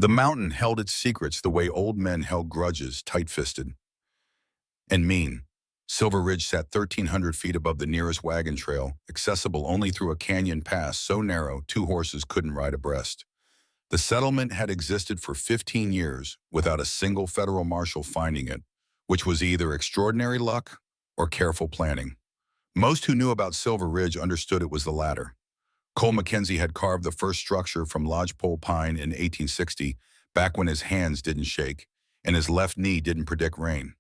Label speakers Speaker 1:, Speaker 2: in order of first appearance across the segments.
Speaker 1: The mountain held its secrets the way old men held grudges, tight-fisted and mean. Silver Ridge sat 1,300 feet above the nearest wagon trail, accessible only through a canyon pass so narrow 2 horses couldn't ride abreast. The settlement had existed for 15 years without a single federal marshal finding it, which was either extraordinary luck or careful planning. Most who knew about Silver Ridge understood it was the latter. Cole Mackenzie had carved the first structure from lodgepole pine in 1860, back when his hands didn't shake and his left knee didn't predict rain.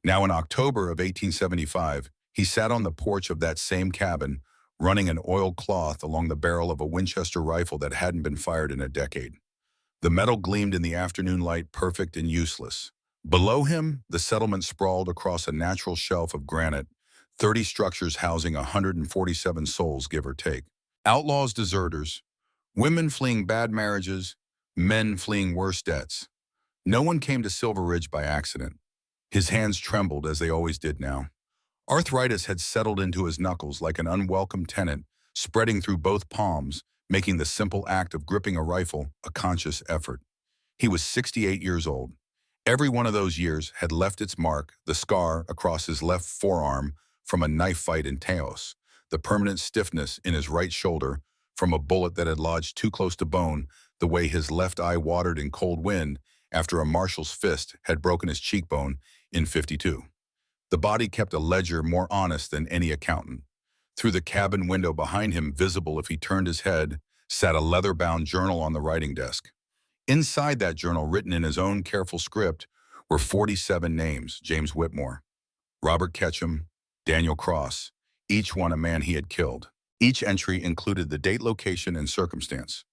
Speaker 1: Now in October of 1875, he sat on the porch of that same cabin, running an oiled cloth along the barrel of a Winchester rifle that hadn't been fired in a decade. The metal gleamed in the afternoon light, perfect and useless. Below him, the settlement sprawled across a natural shelf of granite, 30 structures housing 147 souls, give or take. Outlaws, deserters, women fleeing bad marriages, men fleeing worse debts. No one came to Silver Ridge by accident. His hands trembled as they always did now. Arthritis had settled into his knuckles like an unwelcome tenant, spreading through both palms, making the simple act of gripping a rifle a conscious effort. He was 68 years old. Every one of those years had left its mark, the scar across his left forearm from a knife fight in Taos, the permanent stiffness in his right shoulder from a bullet that had lodged too close to bone, the way his left eye watered in cold wind after a marshal's fist had broken his cheekbone in '52. The body kept a ledger more honest than any accountant. Through the cabin window behind him, visible if he turned his head, sat a leather-bound journal on the writing desk. Inside that journal, written in his own careful script, were 47 names: James Whitmore, Robert Ketchum, Daniel Cross, each one a man he had killed. Each entry included the date, location, and circumstance.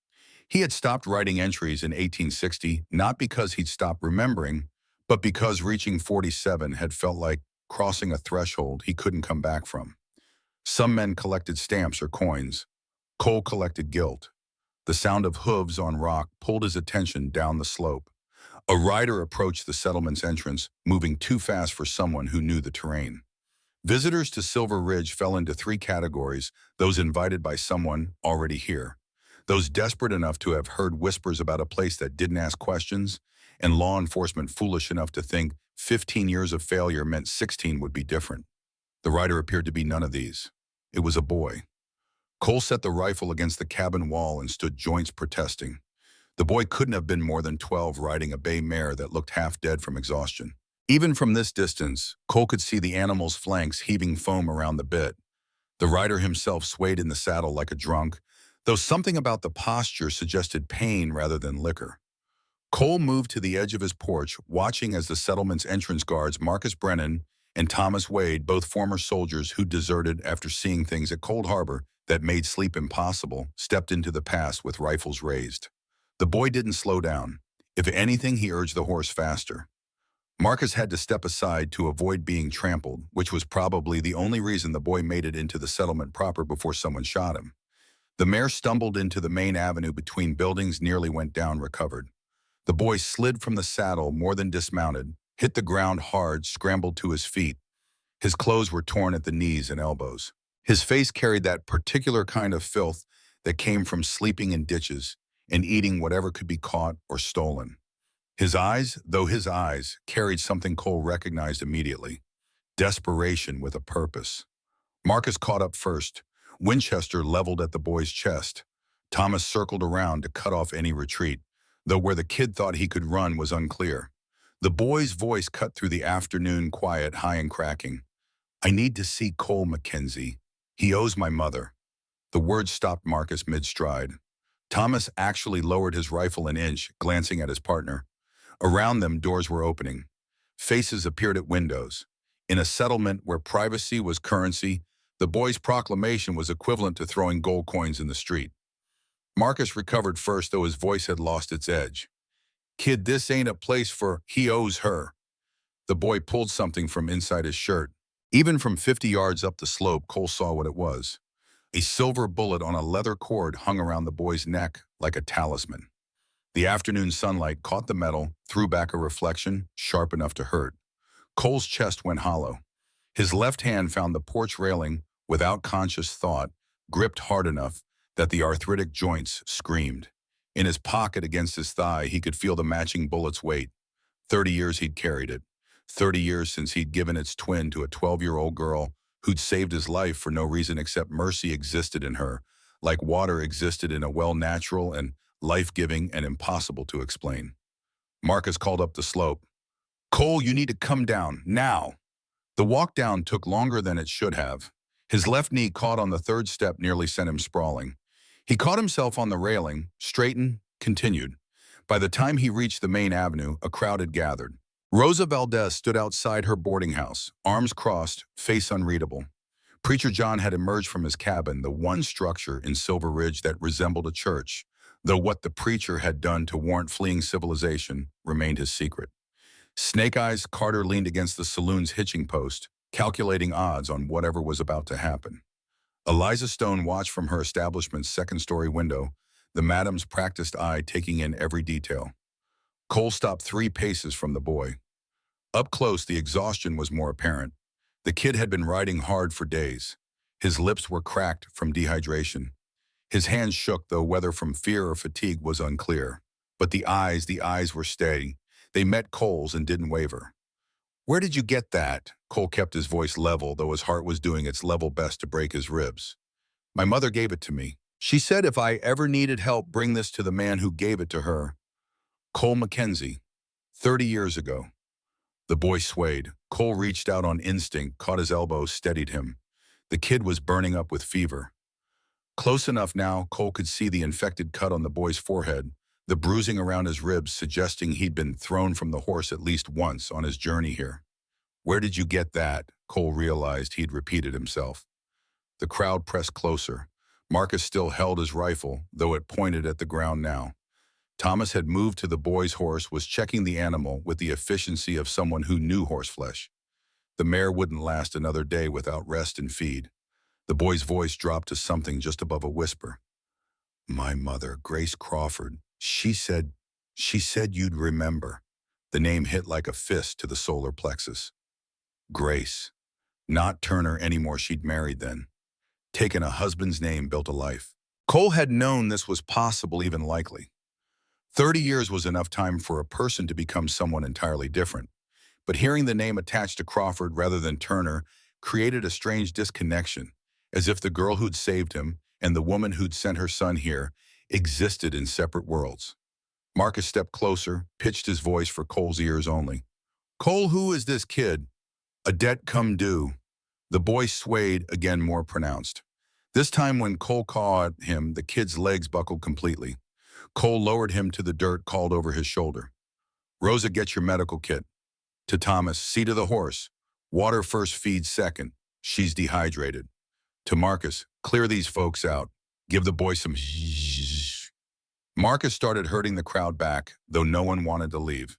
Speaker 1: He had stopped writing entries in 1860, not because he'd stopped remembering, but because reaching 47 had felt like crossing a threshold he couldn't come back from. Some men collected stamps or coins. Cole collected guilt. The sound of hooves on rock pulled his attention down the slope. A rider approached the settlement's entrance, moving too fast for someone who knew the terrain. Visitors to Silver Ridge fell into 3 categories: those invited by someone already here, those desperate enough to have heard whispers about a place that didn't ask questions, and law enforcement foolish enough to think 15 years of failure meant 16 would be different. The rider appeared to be none of these. It was a boy. Cole set the rifle against the cabin wall and stood joints protesting. The boy couldn't have been more than 12, riding a bay mare that looked half dead from exhaustion. Even from this distance, Cole could see the animal's flanks heaving foam around the bit. The rider himself swayed in the saddle like a drunk, though something about the posture suggested pain rather than liquor. Cole moved to the edge of his porch, watching as the settlement's entrance guards, Marcus Brennan and Thomas Wade, both former soldiers who deserted after seeing things at Cold Harbor that made sleep impossible, stepped into the pass with rifles raised. The boy didn't slow down. If anything, he urged the horse faster. Marcus had to step aside to avoid being trampled, which was probably the only reason the boy made it into the settlement proper before someone shot him. The mare stumbled into the main avenue between buildings, nearly went down, recovered. The boy slid from the saddle more than dismounted, hit the ground hard, scrambled to his feet. His clothes were torn at the knees and elbows. His face carried that particular kind of filth that came from sleeping in ditches and eating whatever could be caught or stolen. His eyes, carried something Cole recognized immediately: desperation with a purpose. Marcus caught up first, Winchester leveled at the boy's chest. Thomas circled around to cut off any retreat, though where the kid thought he could run was unclear. The boy's voice cut through the afternoon quiet, high and cracking. "I need to see Cole Mackenzie. He owes my mother." The words stopped Marcus mid-stride. Thomas actually lowered his rifle an inch, glancing at his partner. Around them, doors were opening. Faces appeared at windows. In a settlement where privacy was currency, the boy's proclamation was equivalent to throwing gold coins in the street. Marcus recovered first, though his voice had lost its edge. "Kid, this ain't a place for he owes her." The boy pulled something from inside his shirt. Even from 50 yards up the slope, Cole saw what it was. A silver bullet on a leather cord hung around the boy's neck like a talisman. The afternoon sunlight caught the metal, threw back a reflection sharp enough to hurt. Cole's chest went hollow. His left hand found the porch railing without conscious thought, gripped hard enough that the arthritic joints screamed. In his pocket against his thigh, he could feel the matching bullet's weight. 30 years he'd carried it. 30 years since he'd given its twin to a 12-year-old girl who'd saved his life for no reason except mercy existed in her, like water existed in a well, natural and life-giving and impossible to explain. Marcus called up the slope. "Cole, you need to come down, now." The walk down took longer than it should have. His left knee caught on the third step nearly sent him sprawling. He caught himself on the railing, straightened, continued. By the time he reached the main avenue, a crowd had gathered. Rosa Valdez stood outside her boarding house, arms crossed, face unreadable. Preacher John had emerged from his cabin, the one structure in Silver Ridge that resembled a church, though what the preacher had done to warrant fleeing civilization remained his secret. Snake Eyes Carter leaned against the saloon's hitching post, calculating odds on whatever was about to happen. Eliza Stone watched from her establishment's second-story window, the madam's practiced eye taking in every detail. Cole stopped 3 paces from the boy. Up close, the exhaustion was more apparent. The kid had been riding hard for days. His lips were cracked from dehydration. His hands shook, though whether from fear or fatigue was unclear. But the eyes were steady. They met Cole's and didn't waver. "Where did you get that?" Cole kept his voice level, though his heart was doing its level best to break his ribs. "My mother gave it to me. She said if I ever needed help, bring this to the man who gave it to her." Cole Mackenzie, 30 years ago. The boy swayed. Cole reached out on instinct, caught his elbow, steadied him. The kid was burning up with fever. Close enough now, Cole could see the infected cut on the boy's forehead, the bruising around his ribs suggesting he'd been thrown from the horse at least once on his journey here. "Where did you get that?" Cole realized he'd repeated himself. The crowd pressed closer. Marcus still held his rifle, though it pointed at the ground now. Thomas had moved to the boy's horse, was checking the animal with the efficiency of someone who knew horseflesh. The mare wouldn't last another day without rest and feed. The boy's voice dropped to something just above a whisper. "My mother, Grace Crawford, she said you'd remember." The name hit like a fist to the solar plexus. Grace. Not Turner anymore, she'd married then. Taken a husband's name, built a life. Cole had known this was possible, even likely. 30 years was enough time for a person to become someone entirely different. But hearing the name attached to Crawford rather than Turner created a strange disconnection, as if the girl who'd saved him and the woman who'd sent her son here existed in separate worlds. Marcus stepped closer, pitched his voice for Cole's ears only. "Cole, who is this kid?" "A debt come due." The boy swayed, again more pronounced. This time when Cole caught him, the kid's legs buckled completely. Cole lowered him to the dirt, called over his shoulder. "Rosa, get your medical kit." To Thomas, "See to the horse. Water first, feed second. She's dehydrated." To Marcus, "Clear these folks out. Give the boy some zzzz." Marcus started herding the crowd back, though no one wanted to leave.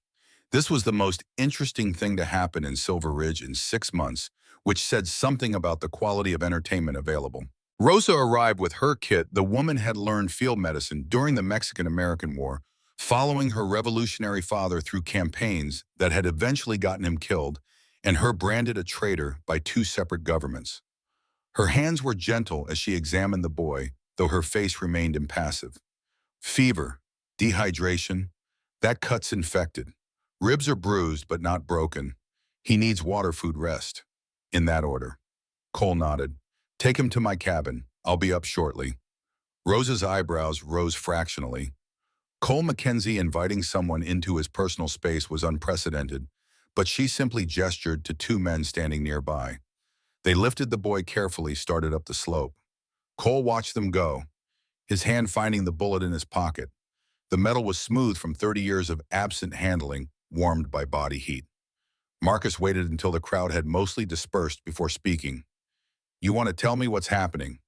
Speaker 1: This was the most interesting thing to happen in Silver Ridge in 6 months, which said something about the quality of entertainment available. Rosa arrived with her kit. The woman had learned field medicine during the Mexican-American War, following her revolutionary father through campaigns that had eventually gotten him killed, and her branded a traitor by 2 separate governments. Her hands were gentle as she examined the boy, though her face remained impassive. Fever, dehydration, that cut's infected. Ribs are bruised but not broken. He needs water, food, rest. In that order. Cole nodded. "Take him to my cabin. I'll be up shortly." Rosa's eyebrows rose fractionally. Cole Mackenzie inviting someone into his personal space was unprecedented, but she simply gestured to 2 men standing nearby. They lifted the boy carefully, started up the slope. Cole watched them go, his hand finding the bullet in his pocket. The metal was smooth from 30 years of absent handling, warmed by body heat. Marcus waited until the crowd had mostly dispersed before speaking. "You want to tell me what's happening?"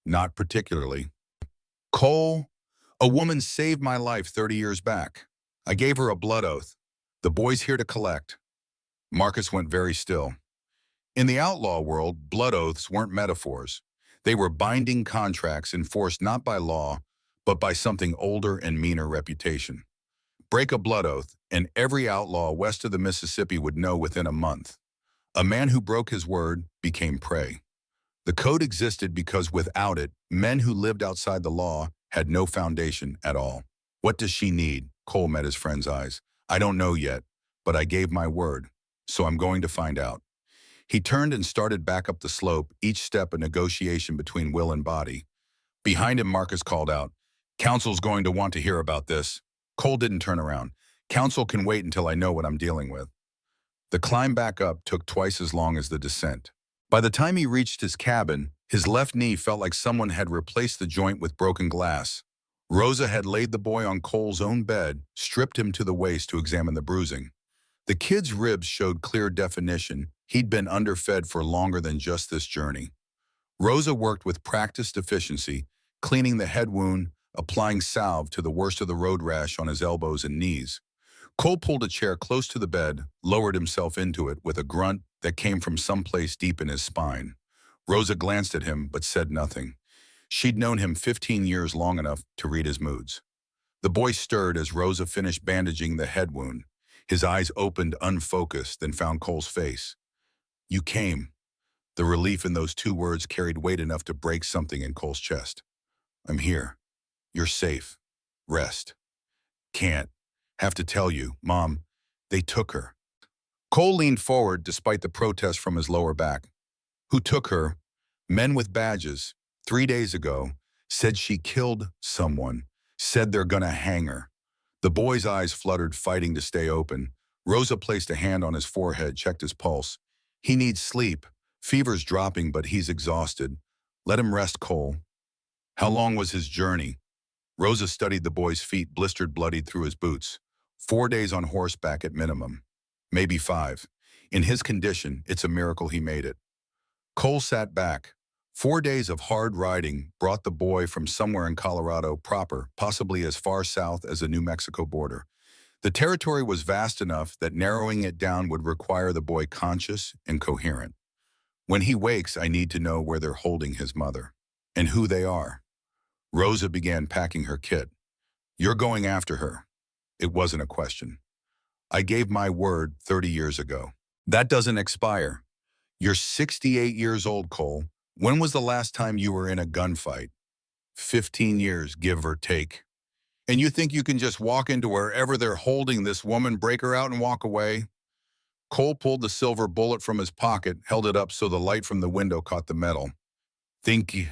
Speaker 1: "Not particularly." "Cole, a woman saved my life 30 years back. I gave her a blood oath. The boy's here to collect." Marcus went very still. In the outlaw world, blood oaths weren't metaphors. They were binding contracts enforced not by law, but by something older and meaner: reputation. Break a blood oath, and every outlaw west of the Mississippi would know within a month. A man who broke his word became prey. The code existed because without it, men who lived outside the law had no foundation at all. What does she need? Cole met his friend's eyes. I don't know yet, but I gave my word, so I'm going to find out. He turned and started back up the slope, each step a negotiation between will and body. Behind him, Marcus called out, Council's going to want to hear about this. Cole didn't turn around. Council can wait until I know what I'm dealing with. The climb back up took twice as long as the descent. By the time he reached his cabin, his left knee felt like someone had replaced the joint with broken glass. Rosa had laid the boy on Cole's own bed, stripped him to the waist to examine the bruising. The kid's ribs showed clear definition. He'd been underfed for longer than just this journey. Rosa worked with practiced efficiency, cleaning the head wound, applying salve to the worst of the road rash on his elbows and knees. Cole pulled a chair close to the bed, lowered himself into it with a grunt that came from someplace deep in his spine. Rosa glanced at him but said nothing. She'd known him 15 years long enough to read his moods. The boy stirred as Rosa finished bandaging the head wound. His eyes opened unfocused, then found Cole's face. You came. The relief in those two words carried weight enough to break something in Cole's chest. I'm here. You're safe. Rest. Can't. Have to tell you, Mom, they took her. Cole leaned forward despite the protest from his lower back. Who took her? Men with badges. 3 days ago. Said she killed someone. Said they're gonna hang her. The boy's eyes fluttered, fighting to stay open. Rosa placed a hand on his forehead, checked his pulse. He needs sleep. Fever's dropping, but he's exhausted. Let him rest, Cole. How long was his journey? Rosa studied the boy's feet, blistered, bloodied through his boots. 4 days on horseback at minimum. Maybe 5. In his condition, it's a miracle he made it. Cole sat back. 4 days of hard riding brought the boy from somewhere in Colorado proper, possibly as far south as the New Mexico border. The territory was vast enough that narrowing it down would require the boy conscious and coherent. When he wakes, I need to know where they're holding his mother and who they are. Rosa began packing her kit. You're going after her. It wasn't a question. I gave my word 30 years ago. That doesn't expire. You're 68 years old, Cole. When was the last time you were in a gunfight? 15 years, give or take. And you think you can just walk into wherever they're holding this woman, break her out, and walk away? Cole pulled the silver bullet from his pocket, held it up so the light from the window caught the metal. Think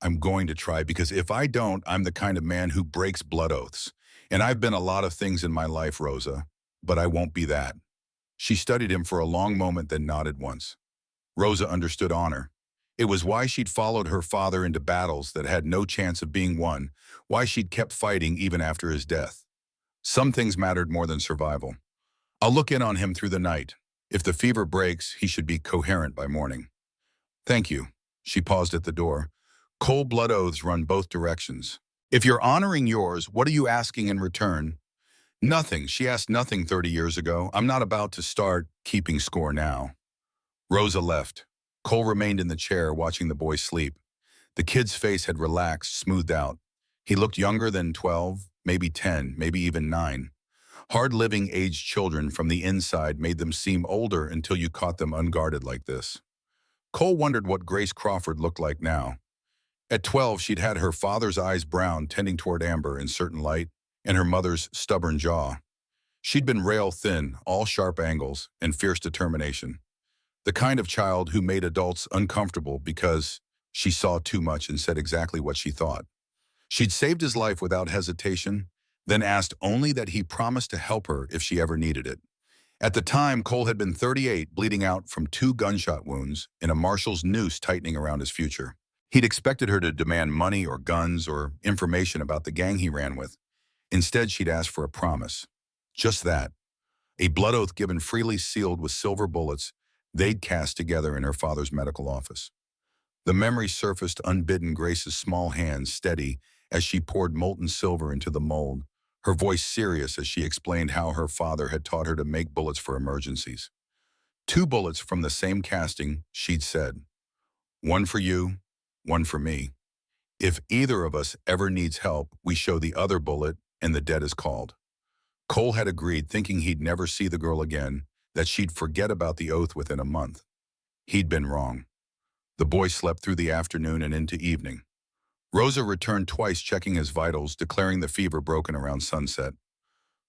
Speaker 1: I'm going to try, because if I don't, I'm the kind of man who breaks blood oaths. And I've been a lot of things in my life, Rosa, but I won't be that. She studied him for a long moment, then nodded once. Rosa understood honor. It was why she'd followed her father into battles that had no chance of being won, why she'd kept fighting even after his death. Some things mattered more than survival. I'll look in on him through the night. If the fever breaks, he should be coherent by morning. Thank you. She paused at the door. Cold blood oaths run both directions. If you're honoring yours, what are you asking in return? Nothing. She asked nothing 30 years ago. I'm not about to start keeping score now. Rosa left. Cole remained in the chair, watching the boy sleep. The kid's face had relaxed, smoothed out. He looked younger than 12, maybe 10, maybe even 9. Hard-living aged children from the inside made them seem older until you caught them unguarded like this. Cole wondered what Grace Crawford looked like now. At 12, she'd had her father's eyes brown, tending toward amber in certain light, and her mother's stubborn jaw. She'd been rail-thin, all sharp angles, and fierce determination. The kind of child who made adults uncomfortable because she saw too much and said exactly what she thought. She'd saved his life without hesitation, then asked only that he promise to help her if she ever needed it. At the time, Cole had been 38, bleeding out from 2 gunshot wounds and a marshal's noose tightening around his future. He'd expected her to demand money or guns or information about the gang he ran with. Instead, she'd asked for a promise. Just that. A blood oath given freely, sealed with silver bullets they'd cast together in her father's medical office. The memory surfaced unbidden, Grace's small hands steady as she poured molten silver into the mold, her voice serious as she explained how her father had taught her to make bullets for emergencies. 2 bullets from the same casting, she'd said. 1 for you, 1 for me. If either of us ever needs help, we show the other bullet and the dead is called. Cole had agreed, thinking he'd never see the girl again, that she'd forget about the oath within a month. He'd been wrong. The boy slept through the afternoon and into evening. Rosa returned twice, checking his vitals, declaring the fever broken around sunset.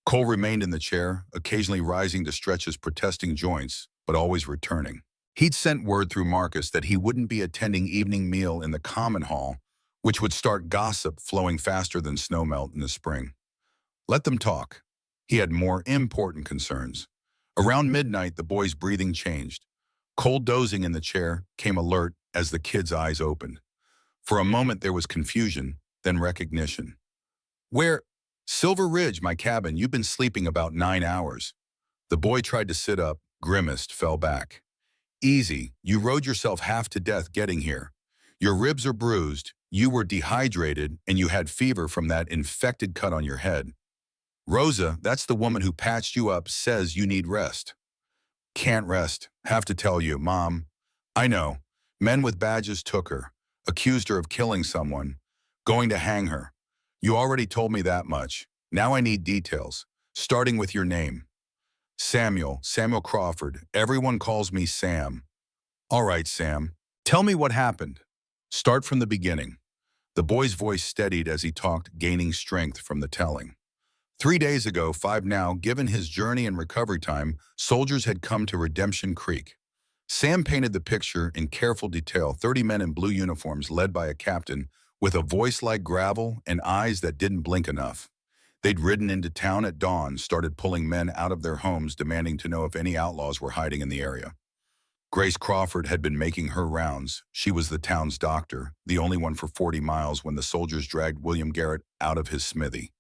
Speaker 1: Cole remained in the chair, occasionally rising to stretch his protesting joints, but always returning. He'd sent word through Marcus that he wouldn't be attending evening meal in the common hall, which would start gossip flowing faster than snowmelt in the spring. Let them talk. He had more important concerns. Around midnight, the boy's breathing changed. Cole, dozing in the chair, came alert as the kid's eyes opened. For a moment, there was confusion, then recognition. Where? Silver Ridge, my cabin. You've been sleeping about 9 hours. The boy tried to sit up, grimaced, fell back. Easy. You rode yourself half to death getting here. Your ribs are bruised, you were dehydrated, and you had fever from that infected cut on your head. Rosa, that's the woman who patched you up, says you need rest. Can't rest. Have to tell you, Mom. I know. Men with badges took her, accused her of killing someone, going to hang her. You already told me that much. Now I need details, starting with your name. Samuel Crawford. Everyone calls me Sam. All right, Sam. Tell me what happened. Start from the beginning. The boy's voice steadied as he talked, gaining strength from the telling. 3 days ago, 5 now, given his journey and recovery time, soldiers had come to Redemption Creek. Sam painted the picture in careful detail, 30 men in blue uniforms led by a captain with a voice like gravel and eyes that didn't blink enough. They'd ridden into town at dawn, started pulling men out of their homes, demanding to know if any outlaws were hiding in the area. Grace Crawford had been making her rounds. She was the town's doctor, the only one for 40 miles when the soldiers dragged William Garrett out of his smithy.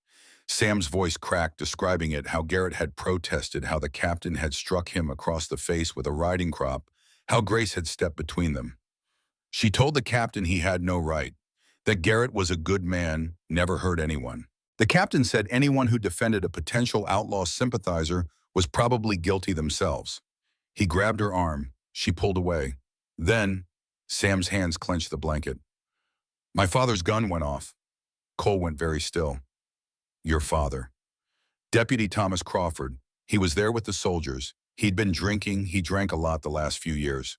Speaker 1: Sam's voice cracked, describing it, how Garrett had protested, how the captain had struck him across the face with a riding crop, how Grace had stepped between them. She told the captain he had no right, that Garrett was a good man, never hurt anyone. The captain said anyone who defended a potential outlaw sympathizer was probably guilty themselves. He grabbed her arm. She pulled away. Then, Sam's hands clenched the blanket. My father's gun went off. Cole went very still. Your father. Deputy Thomas Crawford. He was there with the soldiers. He'd been drinking. He drank a lot the last few years.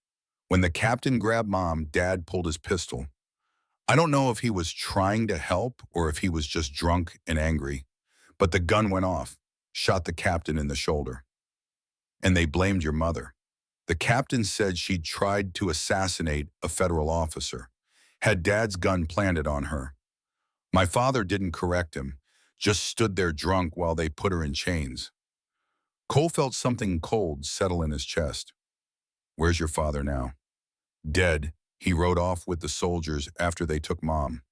Speaker 1: When the captain grabbed Mom, Dad pulled his pistol. I don't know if he was trying to help or if he was just drunk and angry, but the gun went off, shot the captain in the shoulder. And they blamed your mother. The captain said she'd tried to assassinate a federal officer, had Dad's gun planted on her. My father didn't correct him, just stood there drunk while they put her in chains. Cole felt something cold settle in his chest. Where's your father now? Dead. He rode off with the soldiers after they took Mom.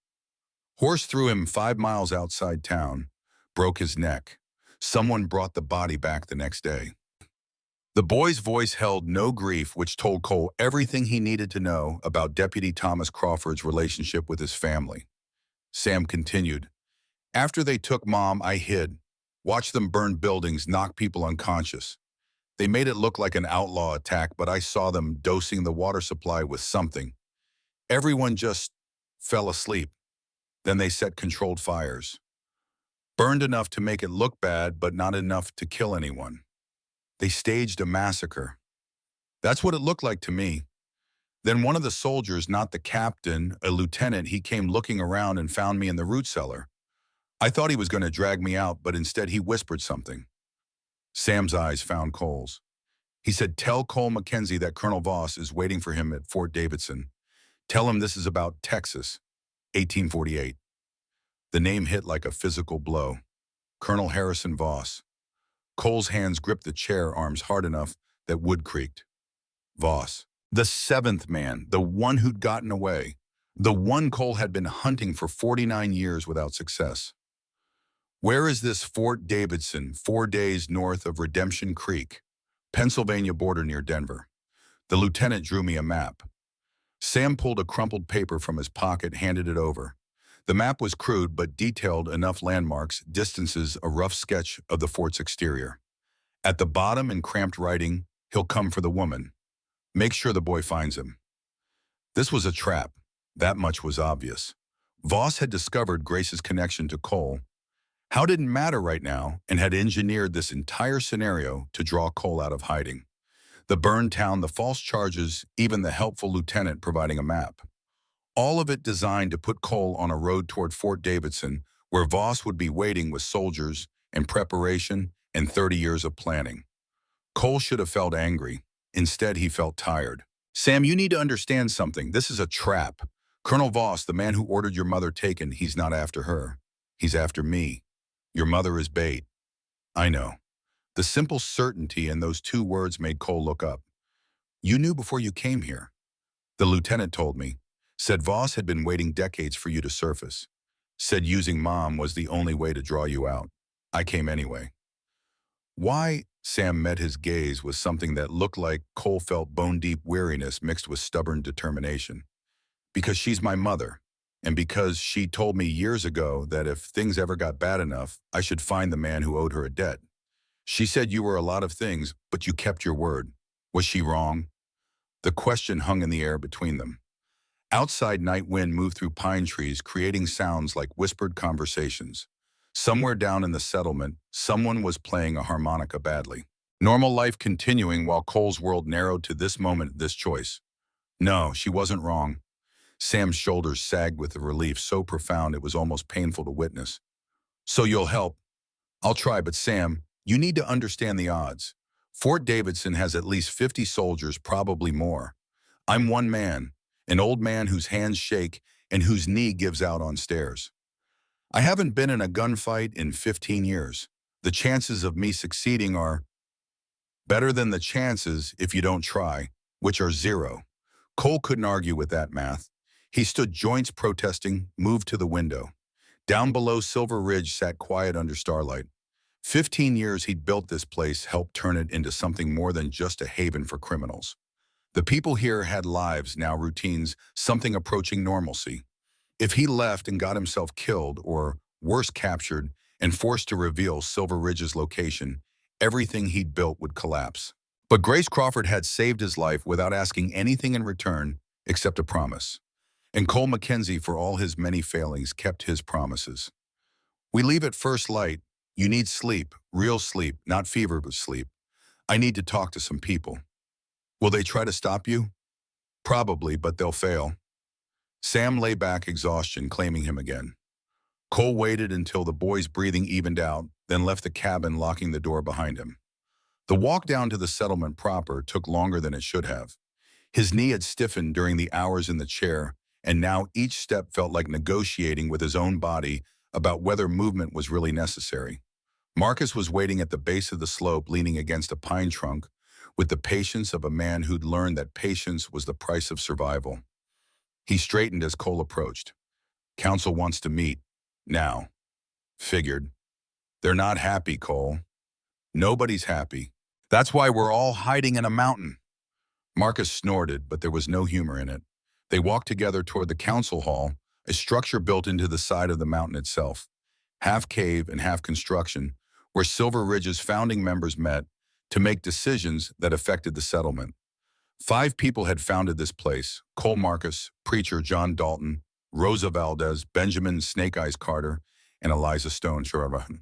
Speaker 1: Horse threw him 5 miles outside town, broke his neck. Someone brought the body back the next day. The boy's voice held no grief, which told Cole everything he needed to know about Deputy Thomas Crawford's relationship with his family. Sam continued, after they took Mom, I hid, watched them burn buildings, knock people unconscious. They made it look like an outlaw attack, but I saw them dosing the water supply with something. Everyone just fell asleep. Then they set controlled fires. Burned enough to make it look bad, but not enough to kill anyone. They staged a massacre. That's what it looked like to me. Then one of the soldiers, not the captain, a lieutenant, he came looking around and found me in the root cellar. I thought he was going to drag me out, but instead he whispered something. Sam's eyes found Cole's. He said, tell Cole Mackenzie that Colonel Voss is waiting for him at Fort Davidson. Tell him this is about Texas, 1848. The name hit like a physical blow. Colonel Harrison Voss. Cole's hands gripped the chair arms hard enough that wood creaked. Voss. The 7th man, the one who'd gotten away. The one Cole had been hunting for 49 years without success. Where is this Fort Davidson, 4 days north of Redemption Creek, Pennsylvania border near Denver? The lieutenant drew me a map. Sam pulled a crumpled paper from his pocket, handed it over. The map was crude but detailed enough landmarks, distances, a rough sketch of the fort's exterior. At the bottom in cramped writing, he'll come for the woman. Make sure the boy finds him. This was a trap. That much was obvious. Voss had discovered Grace's connection to Cole. How didn't matter right now, and had engineered this entire scenario to draw Cole out of hiding. The burned town, the false charges, even the helpful lieutenant providing a map. All of it designed to put Cole on a road toward Fort Davidson, where Voss would be waiting with soldiers and preparation and 30 years of planning. Cole should have felt angry. Instead, he felt tired. Sam, you need to understand something. This is a trap. Colonel Voss, the man who ordered your mother taken, he's not after her. He's after me. Your mother is bait. I know. The simple certainty in those two words made Cole look up. You knew before you came here. The lieutenant told me. Said Voss had been waiting decades for you to surface. Said using Mom was the only way to draw you out. I came anyway. Why? Sam met his gaze with something that looked like Cole felt bone-deep weariness mixed with stubborn determination. Because she's my mother, and because she told me years ago that if things ever got bad enough, I should find the man who owed her a debt. She said you were a lot of things, but you kept your word. Was she wrong? The question hung in the air between them. Outside, night wind moved through pine trees, creating sounds like whispered conversations. Somewhere down in the settlement, someone was playing a harmonica badly. Normal life continuing while Cole's world narrowed to this moment, this choice. No, she wasn't wrong. Sam's shoulders sagged with a relief so profound it was almost painful to witness. So you'll help? I'll try, but Sam, you need to understand the odds. Fort Davidson has at least 50 soldiers, probably more. I'm one man, an old man whose hands shake and whose knee gives out on stairs. I haven't been in a gunfight in 15 years. The chances of me succeeding are better than the chances if you don't try, which are zero. Cole couldn't argue with that math. He stood joints protesting, moved to the window. Down below, Silver Ridge sat quiet under starlight. 15 years he'd built this place, helped turn it into something more than just a haven for criminals. The people here had lives, now routines, something approaching normalcy. If he left and got himself killed, or worse, captured, and forced to reveal Silver Ridge's location, everything he'd built would collapse. But Grace Crawford had saved his life without asking anything in return except a promise. And Cole Mackenzie, for all his many failings, kept his promises. We leave at first light. You need sleep, real sleep, not fever, but sleep. I need to talk to some people. Will they try to stop you? Probably, but they'll fail. Sam lay back, exhaustion claiming him again. Cole waited until the boy's breathing evened out, then left the cabin, locking the door behind him. The walk down to the settlement proper took longer than it should have. His knee had stiffened during the hours in the chair, and now each step felt like negotiating with his own body about whether movement was really necessary. Marcus was waiting at the base of the slope, leaning against a pine trunk, with the patience of a man who'd learned that patience was the price of survival. He straightened as Cole approached. Council wants to meet. Now. Figured. They're not happy, Cole. Nobody's happy. That's why we're all hiding in a mountain. Marcus snorted, but there was no humor in it. They walked together toward the council hall, a structure built into the side of the mountain itself, half cave and half construction, where Silver Ridge's founding members met to make decisions that affected the settlement. 5 people had founded this place: Cole Marcus, preacher John Dalton, Rosa Valdez, Benjamin Snake Eyes Carter, and Eliza Stone Sharavan.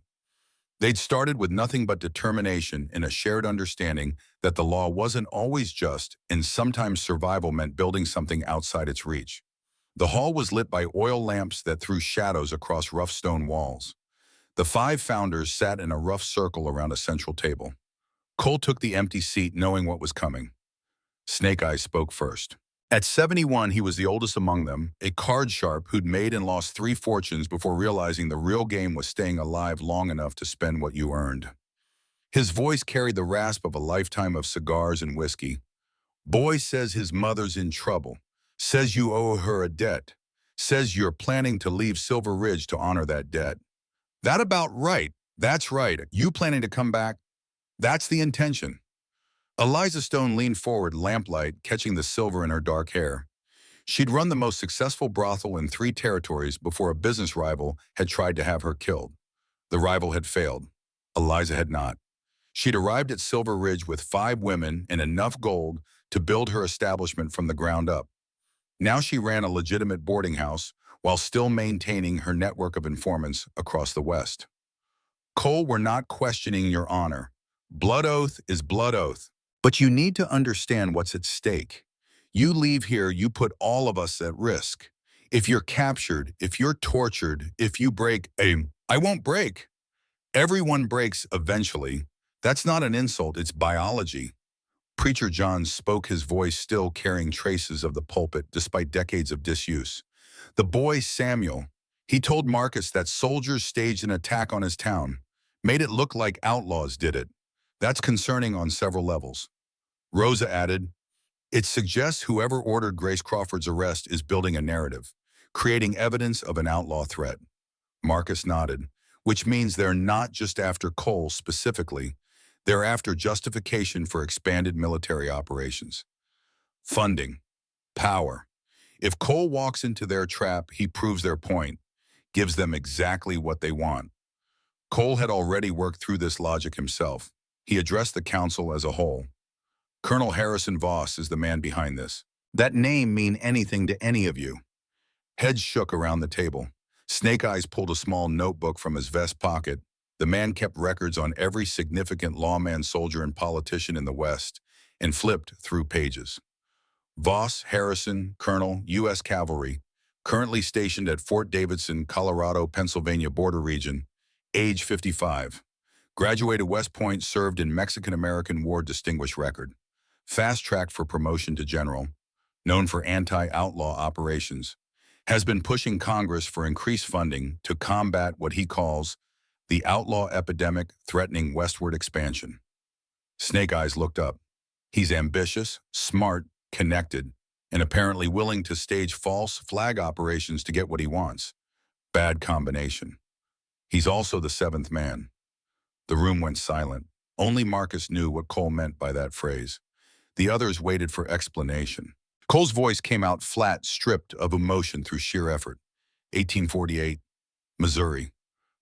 Speaker 1: They'd started with nothing but determination and a shared understanding that the law wasn't always just, and sometimes survival meant building something outside its reach. The hall was lit by oil lamps that threw shadows across rough stone walls. The 5 founders sat in a rough circle around a central table. Cole took the empty seat, knowing what was coming. Snake Eyes spoke first. At 71, he was the oldest among them, a card sharp who'd made and lost 3 fortunes before realizing the real game was staying alive long enough to spend what you earned. His voice carried the rasp of a lifetime of cigars and whiskey. Boy says his mother's in trouble. Says you owe her a debt. Says you're planning to leave Silver Ridge to honor that debt. That about right. That's right. You planning to come back? That's the intention. Eliza Stone leaned forward, lamplight catching the silver in her dark hair. She'd run the most successful brothel in 3 territories before a business rival had tried to have her killed. The rival had failed. Eliza had not. She'd arrived at Silver Ridge with 5 women and enough gold to build her establishment from the ground up. Now she ran a legitimate boarding house while still maintaining her network of informants across the West. Cole, we're not questioning your honor. Blood oath is blood oath. But you need to understand what's at stake. You leave here, you put all of us at risk. If you're captured, if you're tortured, if you break, I won't break. Everyone breaks eventually. That's not an insult, it's biology. Preacher John spoke, his voice still carrying traces of the pulpit despite decades of disuse. The boy Samuel, he told Marcus that soldiers staged an attack on his town, made it look like outlaws did it. That's concerning on several levels. Rosa added, it suggests whoever ordered Grace Crawford's arrest is building a narrative, creating evidence of an outlaw threat. Marcus nodded, which means they're not just after Cole specifically, they're after justification for expanded military operations. Funding. Power. If Cole walks into their trap, he proves their point, gives them exactly what they want. Cole had already worked through this logic himself. He addressed the council as a whole. Colonel Harrison Voss is the man behind this. That name mean anything to any of you? Heads shook around the table. Snake Eyes pulled a small notebook from his vest pocket. The man kept records on every significant lawman, soldier, and politician in the West and flipped through pages. Voss, Harrison, Colonel, U.S. Cavalry, currently stationed at Fort Davidson, Colorado, Pennsylvania border region, age 55. Graduated West Point, served in Mexican-American War, distinguished record. Fast track for promotion to general, known for anti-outlaw operations. Has been pushing Congress for increased funding to combat what he calls the outlaw epidemic threatening westward expansion. Snake Eyes looked up. He's ambitious, smart, connected, and apparently willing to stage false flag operations to get what he wants. Bad combination. He's also the seventh man. The room went silent. Only Marcus knew what Cole meant by that phrase. The others waited for explanation. Cole's voice came out flat, stripped of emotion through sheer effort. 1848, Missouri.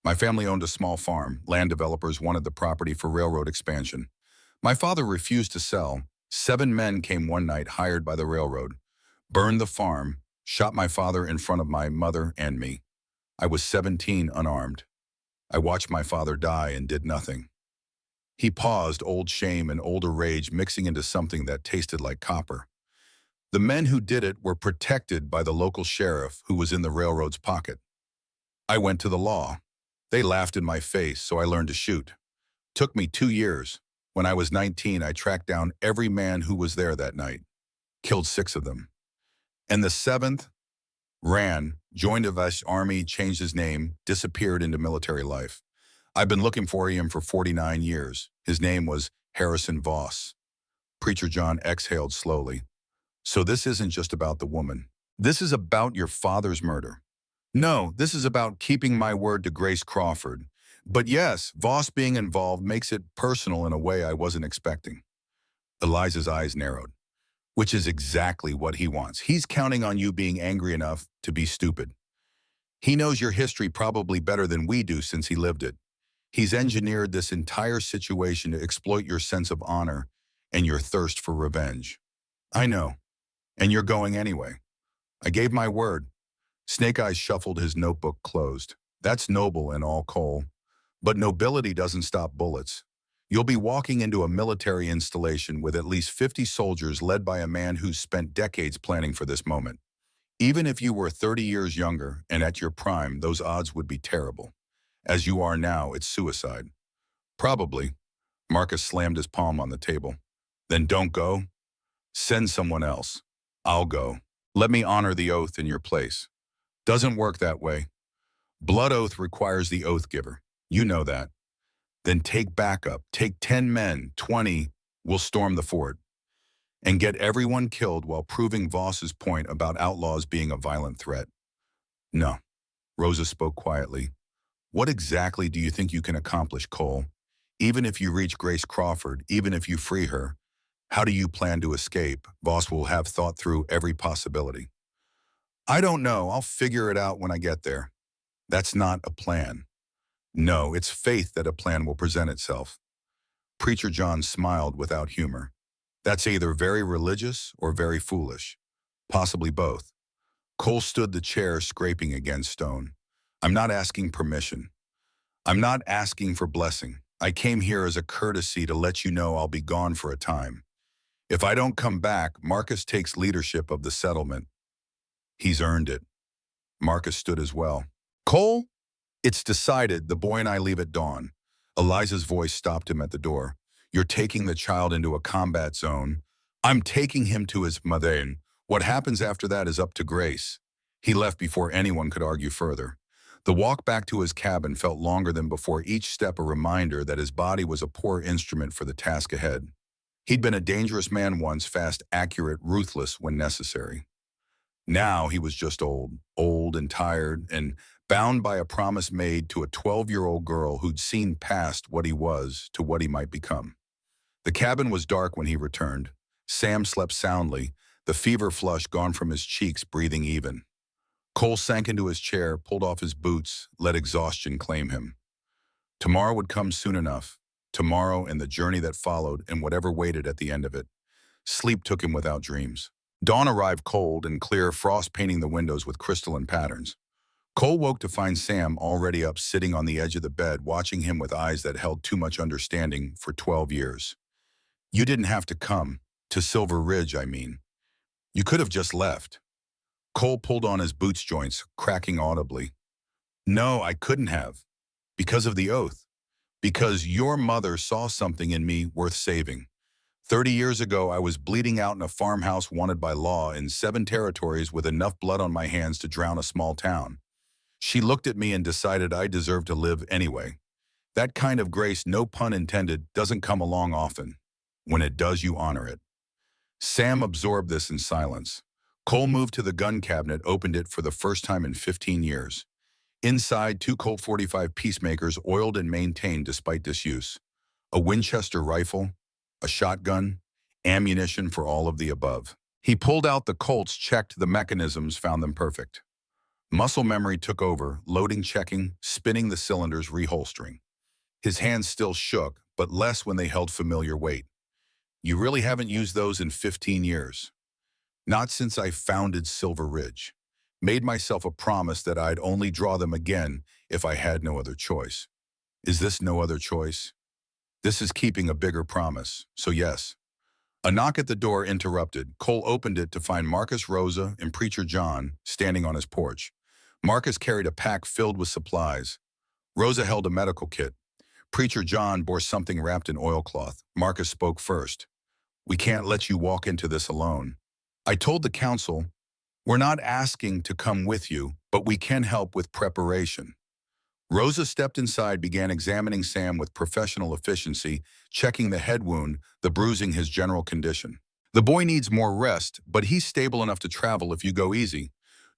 Speaker 1: My family owned a small farm. Land developers wanted the property for railroad expansion. My father refused to sell. 7 men came one night, hired by the railroad, burned the farm, shot my father in front of my mother and me. I was 17, unarmed. I watched my father die and did nothing. He paused, old shame and older rage mixing into something that tasted like copper. The men who did it were protected by the local sheriff who was in the railroad's pocket. I went to the law. They laughed in my face, so I learned to shoot. Took me 2 years. When I was 19, I tracked down every man who was there that night. Killed 6 of them. And the 7th ran, joined the U.S. Army, changed his name, disappeared into military life. I've been looking for him for 49 years. His name was Harrison Voss. Preacher John exhaled slowly. So this isn't just about the woman. This is about your father's murder. No, this is about keeping my word to Grace Crawford. But yes, Voss being involved makes it personal in a way I wasn't expecting. Eliza's eyes narrowed, which is exactly what he wants. He's counting on you being angry enough to be stupid. He knows your history probably better than we do since he lived it. He's engineered this entire situation to exploit your sense of honor and your thirst for revenge. I know, and you're going anyway. I gave my word. Snake Eyes shuffled his notebook closed. That's noble and all, Cole. But nobility doesn't stop bullets. You'll be walking into a military installation with at least 50 soldiers led by a man who's spent decades planning for this moment. Even if you were 30 years younger and at your prime, those odds would be terrible. As you are now, it's suicide. Probably. Marcus slammed his palm on the table. Then don't go. Send someone else. I'll go. Let me honor the oath in your place. Doesn't work that way. Blood oath requires the oath giver. You know that. Then take backup. Take 10 men, 20. We'll storm the fort. And get everyone killed while proving Voss's point about outlaws being a violent threat. No. Rosa spoke quietly. What exactly do you think you can accomplish, Cole? Even if you reach Grace Crawford, even if you free her, how do you plan to escape? Voss will have thought through every possibility. I don't know. I'll figure it out when I get there. That's not a plan. No, it's faith that a plan will present itself. Preacher John smiled without humor. That's either very religious or very foolish. Possibly both. Cole stood the chair, scraping against stone. I'm not asking permission. I'm not asking for blessing. I came here as a courtesy to let you know I'll be gone for a time. If I don't come back, Marcus takes leadership of the settlement. He's earned it. Marcus stood as well. Cole, it's decided. The boy and I leave at dawn. Eliza's voice stopped him at the door. You're taking the child into a combat zone. I'm taking him to his mother. What happens after that is up to Grace. He left before anyone could argue further. The walk back to his cabin felt longer than before, each step a reminder that his body was a poor instrument for the task ahead. He'd been a dangerous man once, fast, accurate, ruthless when necessary. Now he was just old and tired, and bound by a promise made to a 12-year-old girl who'd seen past what he was to what he might become. The cabin was dark when he returned. Sam slept soundly, the fever flush gone from his cheeks, breathing even. Cole sank into his chair, pulled off his boots, let exhaustion claim him. Tomorrow would come soon enough. Tomorrow and the journey that followed and whatever waited at the end of it. Sleep took him without dreams. Dawn arrived cold and clear, frost painting the windows with crystalline patterns. Cole woke to find Sam already up, sitting on the edge of the bed, watching him with eyes that held too much understanding for 12 years. You didn't have to come. To Silver Ridge, I mean. You could have just left. Cole pulled on his boots joints, cracking audibly. No, I couldn't have. Because of the oath. Because your mother saw something in me worth saving. 30 years ago, I was bleeding out in a farmhouse wanted by law in 7 territories with enough blood on my hands to drown a small town. She looked at me and decided I deserved to live anyway. That kind of grace, no pun intended, doesn't come along often. When it does, you honor it. Sam absorbed this in silence. Cole moved to the gun cabinet, opened it for the first time in 15 years. Inside, 2 Colt .45 Peacemakers, oiled and maintained despite disuse. A Winchester rifle, a shotgun, ammunition for all of the above. He pulled out the Colts, checked the mechanisms, found them perfect. Muscle memory took over, loading, checking, spinning the cylinders, reholstering. His hands still shook, but less when they held familiar weight. You really haven't used those in 15 years. Not since I founded Silver Ridge. Made myself a promise that I'd only draw them again if I had no other choice. Is this no other choice? This is keeping a bigger promise, so yes. A knock at the door interrupted. Cole opened it to find Marcus, Rosa, and Preacher John standing on his porch. Marcus carried a pack filled with supplies. Rosa held a medical kit. Preacher John bore something wrapped in oilcloth. Marcus spoke first. We can't let you walk into this alone. I told the council, we're not asking to come with you, but we can help with preparation. Rosa stepped inside, began examining Sam with professional efficiency, checking the head wound, the bruising, his general condition. The boy needs more rest, but he's stable enough to travel if you go easy.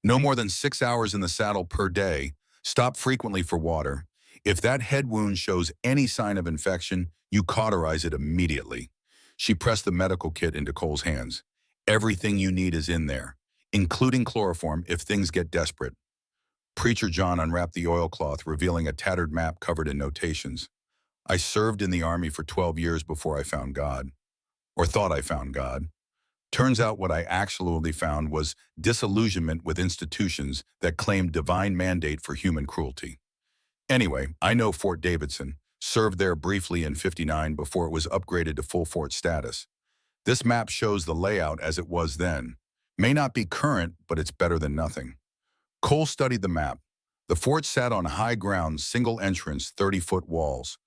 Speaker 1: No more than 6 hours in the saddle per day. Stop frequently for water. If that head wound shows any sign of infection, you cauterize it immediately. She pressed the medical kit into Cole's hands. Everything you need is in there, including chloroform if things get desperate. Preacher John unwrapped the oilcloth, revealing a tattered map covered in notations. I served in the army for 12 years before I found God. Or thought I found God. Turns out what I actually found was disillusionment with institutions that claimed divine mandate for human cruelty. Anyway, I know Fort Davidson, served there briefly in '59 before it was upgraded to full fort status. This map shows the layout as it was then. May not be current, but it's better than nothing. Cole studied the map. The fort sat on high ground, single entrance, 30-foot walls,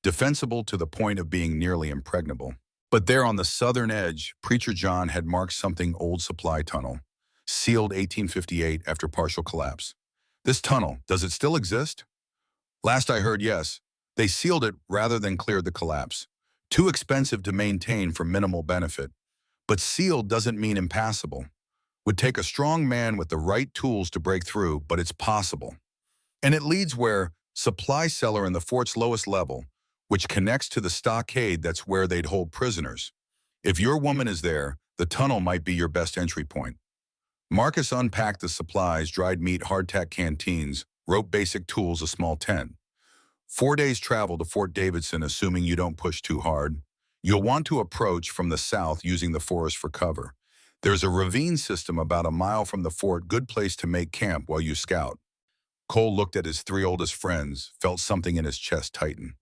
Speaker 1: defensible to the point of being nearly impregnable. But there on the southern edge, Preacher John had marked something: old supply tunnel, sealed 1858 after partial collapse. This tunnel, does it still exist? Last I heard, yes. They sealed it rather than cleared the collapse. Too expensive to maintain for minimal benefit. But sealed doesn't mean impassable. Would take a strong man with the right tools to break through, but it's possible. And it leads where? Supply cellar in the fort's lowest level, which connects to the stockade that's where they'd hold prisoners. If your woman is there, the tunnel might be your best entry point. Marcus unpacked the supplies: dried meat, hardtack canteens, rope, basic tools, a small tent. 4 days travel to Fort Davidson, assuming you don't push too hard. You'll want to approach from the south using the forest for cover. There's a ravine system about a mile from the fort, good place to make camp while you scout. Cole looked at his 3 oldest friends, felt something in his chest tighten.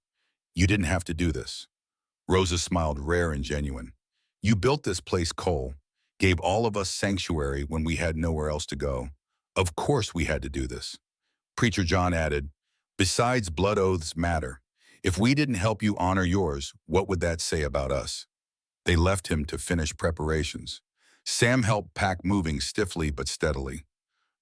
Speaker 1: You didn't have to do this. Rosa smiled, rare and genuine. You built this place, Cole. Gave all of us sanctuary when we had nowhere else to go. Of course we had to do this. Preacher John added, besides, blood oaths matter. If we didn't help you honor yours, what would that say about us? They left him to finish preparations. Sam helped pack, moving stiffly but steadily.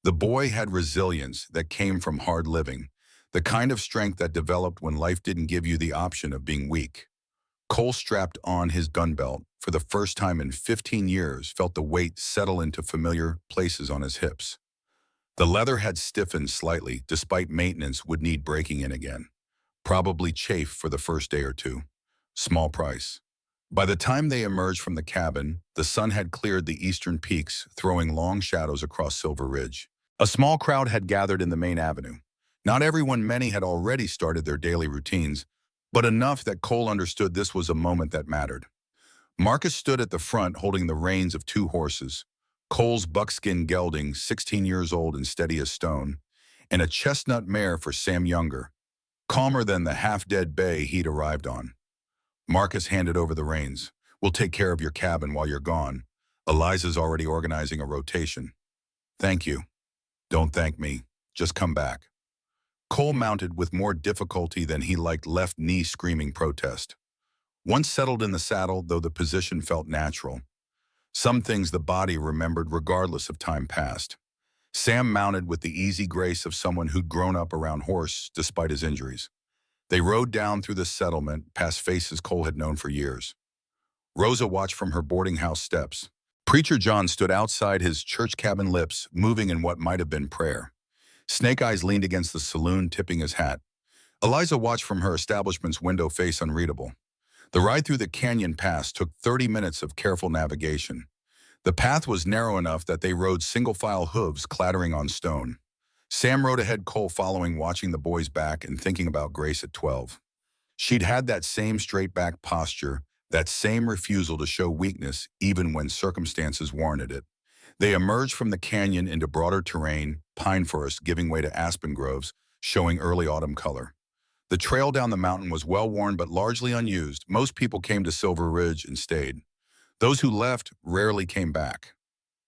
Speaker 1: The boy had resilience that came from hard living, the kind of strength that developed when life didn't give you the option of being weak. Cole strapped on his gun belt. For the first time in 15 years, felt the weight settle into familiar places on his hips. The leather had stiffened slightly, despite maintenance would need breaking in again. Probably chafe for the first day or two. Small price. By the time they emerged from the cabin, the sun had cleared the eastern peaks, throwing long shadows across Silver Ridge. A small crowd had gathered in the main avenue. Not everyone, many had already started their daily routines, but enough that Cole understood this was a moment that mattered. Marcus stood at the front holding the reins of two horses, Cole's buckskin gelding, 16 years old and steady as stone, and a chestnut mare for Sam Younger, calmer than the half-dead bay he'd arrived on. Marcus handed over the reins. We'll take care of your cabin while you're gone. Eliza's already organizing a rotation. Thank you. Don't thank me. Just come back. Cole mounted with more difficulty than he liked, left knee screaming protest. Once settled in the saddle, though the position felt natural. Some things the body remembered regardless of time past. Sam mounted with the easy grace of someone who'd grown up around horse despite his injuries. They rode down through the settlement, past faces Cole had known for years. Rosa watched from her boarding house steps. Preacher John stood outside his church cabin, lips moving in what might have been prayer. Snake Eyes leaned against the saloon, tipping his hat. Eliza watched from her establishment's window, face unreadable. The ride through the canyon pass took 30 minutes of careful navigation. The path was narrow enough that they rode single-file hooves clattering on stone. Sam rode ahead, Cole following, watching the boys back and thinking about Grace at 12. She'd had that same straight-back posture, that same refusal to show weakness even when circumstances warranted it. They emerged from the canyon into broader terrain, pine forest giving way to aspen groves, showing early autumn color. The trail down the mountain was well-worn but largely unused. Most people came to Silver Ridge and stayed. Those who left rarely came back.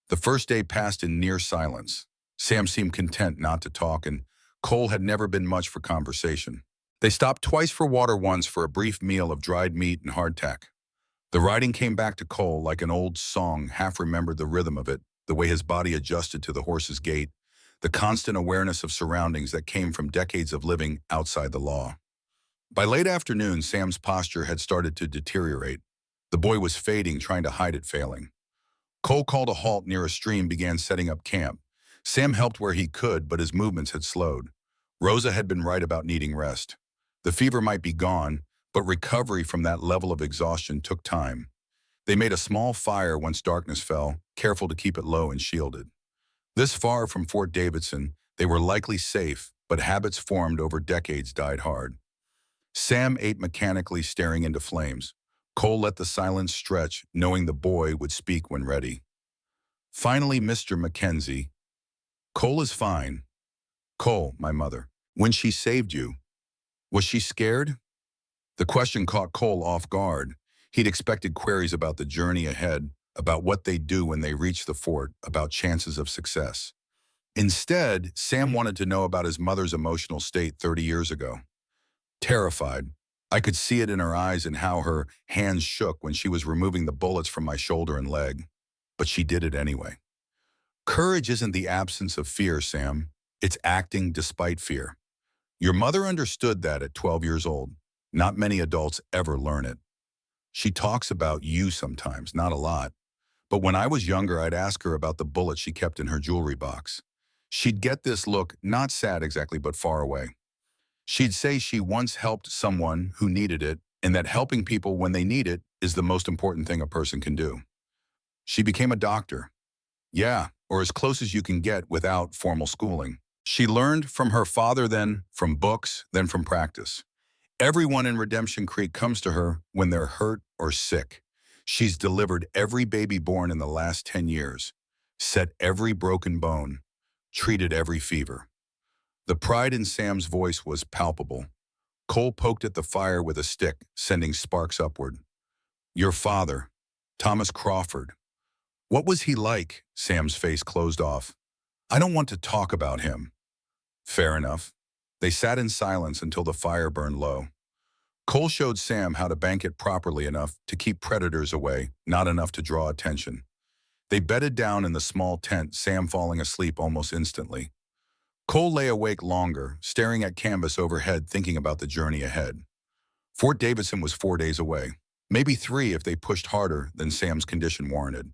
Speaker 1: The first day passed in near silence. Sam seemed content not to talk, and Cole had never been much for conversation. They stopped twice for water, once for a brief meal of dried meat and hardtack. The riding came back to Cole like an old song, half remembered the rhythm of it, the way his body adjusted to the horse's gait, the constant awareness of surroundings that came from decades of living outside the law. By late afternoon, Sam's posture had started to deteriorate. The boy was fading, trying to hide it, failing. Cole called a halt near a stream, began setting up camp. Sam helped where he could, but his movements had slowed. Rosa had been right about needing rest. The fever might be gone, but recovery from that level of exhaustion took time. They made a small fire once darkness fell, careful to keep it low and shielded. This far from Fort Davidson, they were likely safe, but habits formed over decades died hard. Sam ate mechanically, staring into flames. Cole let the silence stretch, knowing the boy would speak when ready. Finally, Mr. Mackenzie. Cole is fine. Cole, my mother. When she saved you, was she scared? The question caught Cole off guard. He'd expected queries about the journey ahead, about what they'd do when they reached the fort, about chances of success. Instead, Sam wanted to know about his mother's emotional state 30 years ago. Terrified. I could see it in her eyes and how her hands shook when she was removing the bullets from my shoulder and leg. But she did it anyway. Courage isn't the absence of fear, Sam. It's acting despite fear. Your mother understood that at 12 years old. Not many adults ever learn it. She talks about you sometimes, not a lot. But when I was younger, I'd ask her about the bullet she kept in her jewelry box. She'd get this look, not sad exactly, but far away. She'd say she once helped someone who needed it, and that helping people when they need it is the most important thing a person can do. She became a doctor. Yeah, or as close as you can get without formal schooling. She learned from her father, then from books, then from practice. Everyone in Redemption Creek comes to her when they're hurt or sick. She's delivered every baby born in the last 10 years, set every broken bone, treated every fever. The pride in Sam's voice was palpable. Cole poked at the fire with a stick, sending sparks upward. Your father, Thomas Crawford. What was he like? Sam's face closed off. I don't want to talk about him. Fair enough. They sat in silence until the fire burned low. Cole showed Sam how to bank it properly enough to keep predators away, not enough to draw attention. They bedded down in the small tent, Sam falling asleep almost instantly. Cole lay awake longer, staring at canvas overhead, thinking about the journey ahead. Fort Davidson was 4 days away, maybe 3 if they pushed harder than Sam's condition warranted.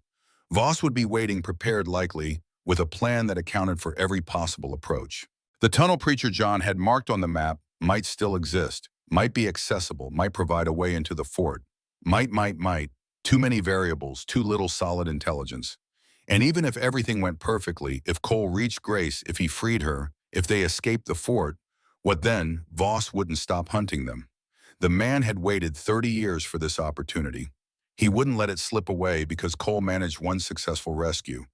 Speaker 1: Voss would be waiting, prepared likely, with a plan that accounted for every possible approach. The tunnel Preacher John had marked on the map might still exist, might be accessible, might provide a way into the fort. Might. Too many variables, too little solid intelligence. And even if everything went perfectly, if Cole reached Grace, if he freed her, if they escaped the fort, what then? Voss wouldn't stop hunting them. The man had waited 30 years for this opportunity. He wouldn't let it slip away because Cole managed one successful rescue.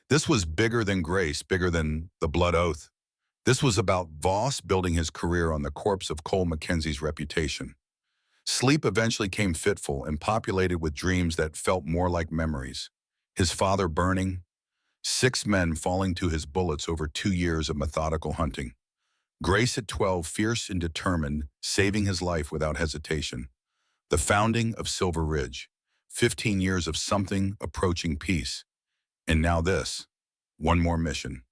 Speaker 1: This was bigger than Grace, bigger than the blood oath. This was about Voss building his career on the corpse of Cole Mackenzie's reputation. Sleep eventually came fitful and populated with dreams that felt more like memories. His father burning, 6 men falling to his bullets over 2 years of methodical hunting. Grace at 12, fierce and determined, saving his life without hesitation. The founding of Silver Ridge, 15 years of something approaching peace. And now this, one more mission,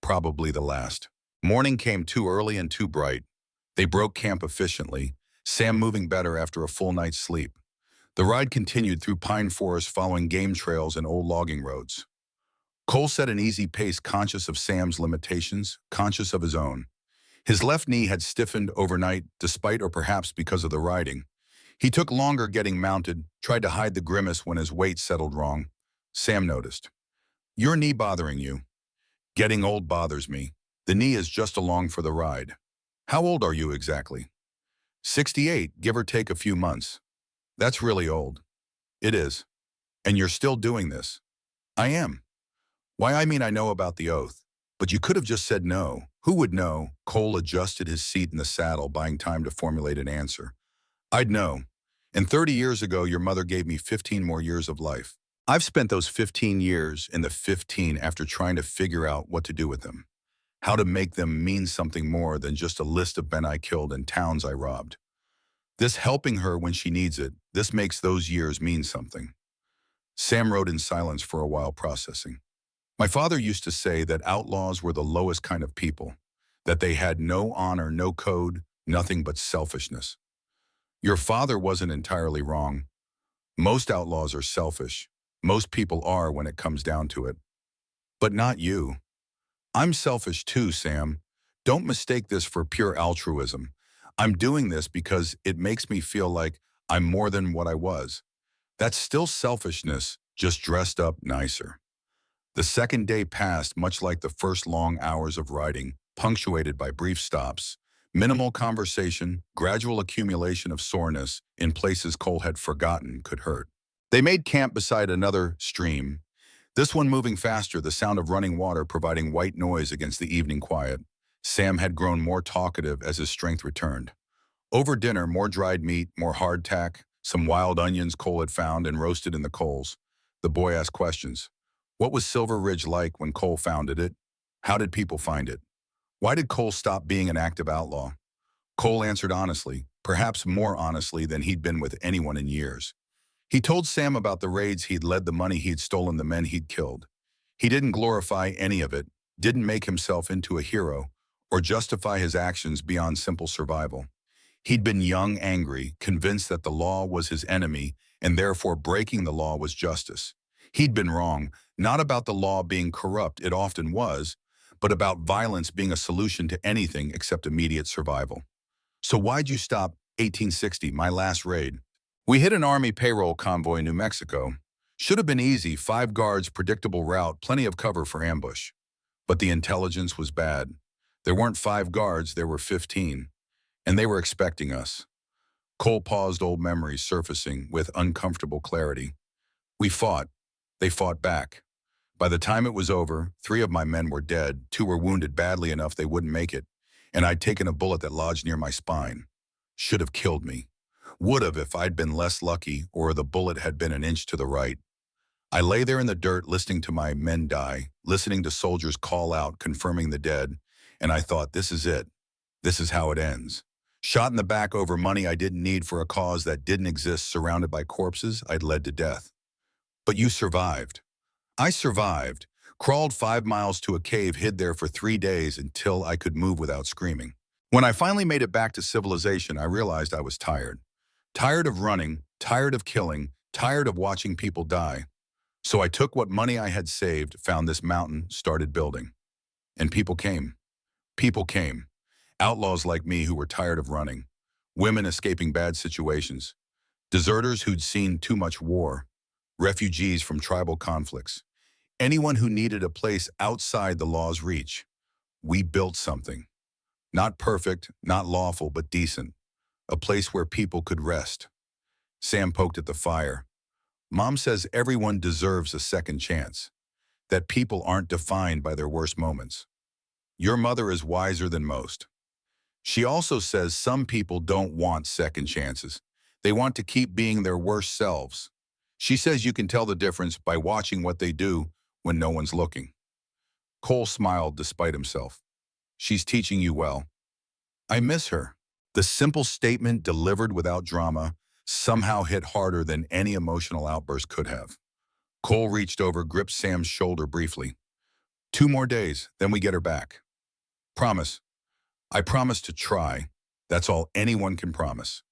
Speaker 1: probably the last. Morning came too early and too bright. They broke camp efficiently, Sam moving better after a full night's sleep. The ride continued through pine forest, following game trails and old logging roads. Cole set an easy pace, conscious of Sam's limitations, conscious of his own. His left knee had stiffened overnight, despite or perhaps because of the riding. He took longer getting mounted, tried to hide the grimace when his weight settled wrong. Sam noticed. "Your knee bothering you?" "Getting old bothers me. The knee is just along for the ride." "How old are you exactly?" 68, give or take a few months." "That's really old." "It is." "And you're still doing this?" "I am." "Why, I mean, I know about the oath. But you could have just said no." "Who would know?" Cole adjusted his seat in the saddle, buying time to formulate an answer. "I'd know. And 30 years ago, your mother gave me 15 more years of life. I've spent those 15 years in the 15 after trying to figure out what to do with them. How to make them mean something more than just a list of men I killed and towns I robbed. This helping her when she needs it, this makes those years mean something." Sam rode in silence for a while, processing. "My father used to say that outlaws were the lowest kind of people, that they had no honor, no code, nothing but selfishness." "Your father wasn't entirely wrong. Most outlaws are selfish. Most people are when it comes down to it. But not you." "I'm selfish too, Sam. Don't mistake this for pure altruism. I'm doing this because it makes me feel like I'm more than what I was. That's still selfishness, just dressed up nicer." The second day passed much like the first long hours of riding, punctuated by brief stops, minimal conversation, gradual accumulation of soreness in places Cole had forgotten could hurt. They made camp beside another stream, this one moving faster, the sound of running water providing white noise against the evening quiet. Sam had grown more talkative as his strength returned. Over dinner, more dried meat, more hardtack, some wild onions Cole had found and roasted in the coals. The boy asked questions. What was Silver Ridge like when Cole founded it? How did people find it? Why did Cole stop being an active outlaw? Cole answered honestly, perhaps more honestly than he'd been with anyone in years. He told Sam about the raids he'd led, the money he'd stolen, the men he'd killed. He didn't glorify any of it, didn't make himself into a hero, or justify his actions beyond simple survival. He'd been young, angry, convinced that the law was his enemy, and therefore breaking the law was justice. He'd been wrong, not about the law being corrupt, it often was, but about violence being a solution to anything except immediate survival. "So why'd you stop?" 1860, my last raid. "We hit an army payroll convoy in New Mexico. Should have been easy, 5 guards, predictable route, plenty of cover for ambush. But the intelligence was bad. There weren't 5 guards, there were 15. And they were expecting us." Cole paused, old memories surfacing with uncomfortable clarity. "We fought. They fought back. By the time it was over, 3 of my men were dead, 2 were wounded badly enough they wouldn't make it, and I'd taken a bullet that lodged near my spine. Should have killed me. Would have if I'd been less lucky or the bullet had been an inch to the right. I lay there in the dirt listening to my men die, listening to soldiers call out, confirming the dead, and I thought, this is it. This is how it ends. Shot in the back over money I didn't need for a cause that didn't exist, surrounded by corpses I'd led to death. But you survived. I survived, crawled 5 miles to a cave, hid there for 3 days until I could move without screaming. When I finally made it back to civilization, I realized I was tired. Tired of running, tired of killing, tired of watching people die. So I took what money I had saved, found this mountain, started building. And people came. People came. Outlaws like me who were tired of running. Women escaping bad situations. Deserters who'd seen too much war. Refugees from tribal conflicts. Anyone who needed a place outside the law's reach. We built something. Not perfect, not lawful, but decent. A place where people could rest. Sam poked at the fire. Mom says everyone deserves a second chance. That people aren't defined by their worst moments. Your mother is wiser than most. She also says some people don't want second chances. They want to keep being their worst selves. She says you can tell the difference by watching what they do when no one's looking. Cole smiled despite himself. She's teaching you well. I miss her. The simple statement delivered without drama somehow hit harder than any emotional outburst could have. Cole reached over, gripped Sam's shoulder briefly. 2 more days, then we get her back. Promise. I promise to try. That's all anyone can promise.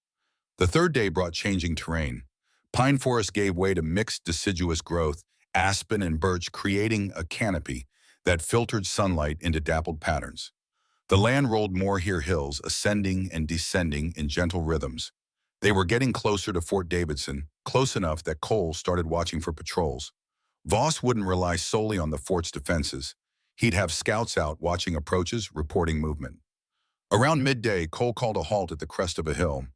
Speaker 1: The 3rd day brought changing terrain. Pine forest gave way to mixed deciduous growth, aspen and birch creating a canopy that filtered sunlight into dappled patterns. The land rolled more here, hills ascending and descending in gentle rhythms. They were getting closer to Fort Davidson, close enough that Cole started watching for patrols. Voss wouldn't rely solely on the fort's defenses. He'd have scouts out watching approaches, reporting movement. Around midday, Cole called a halt at the crest of a hill.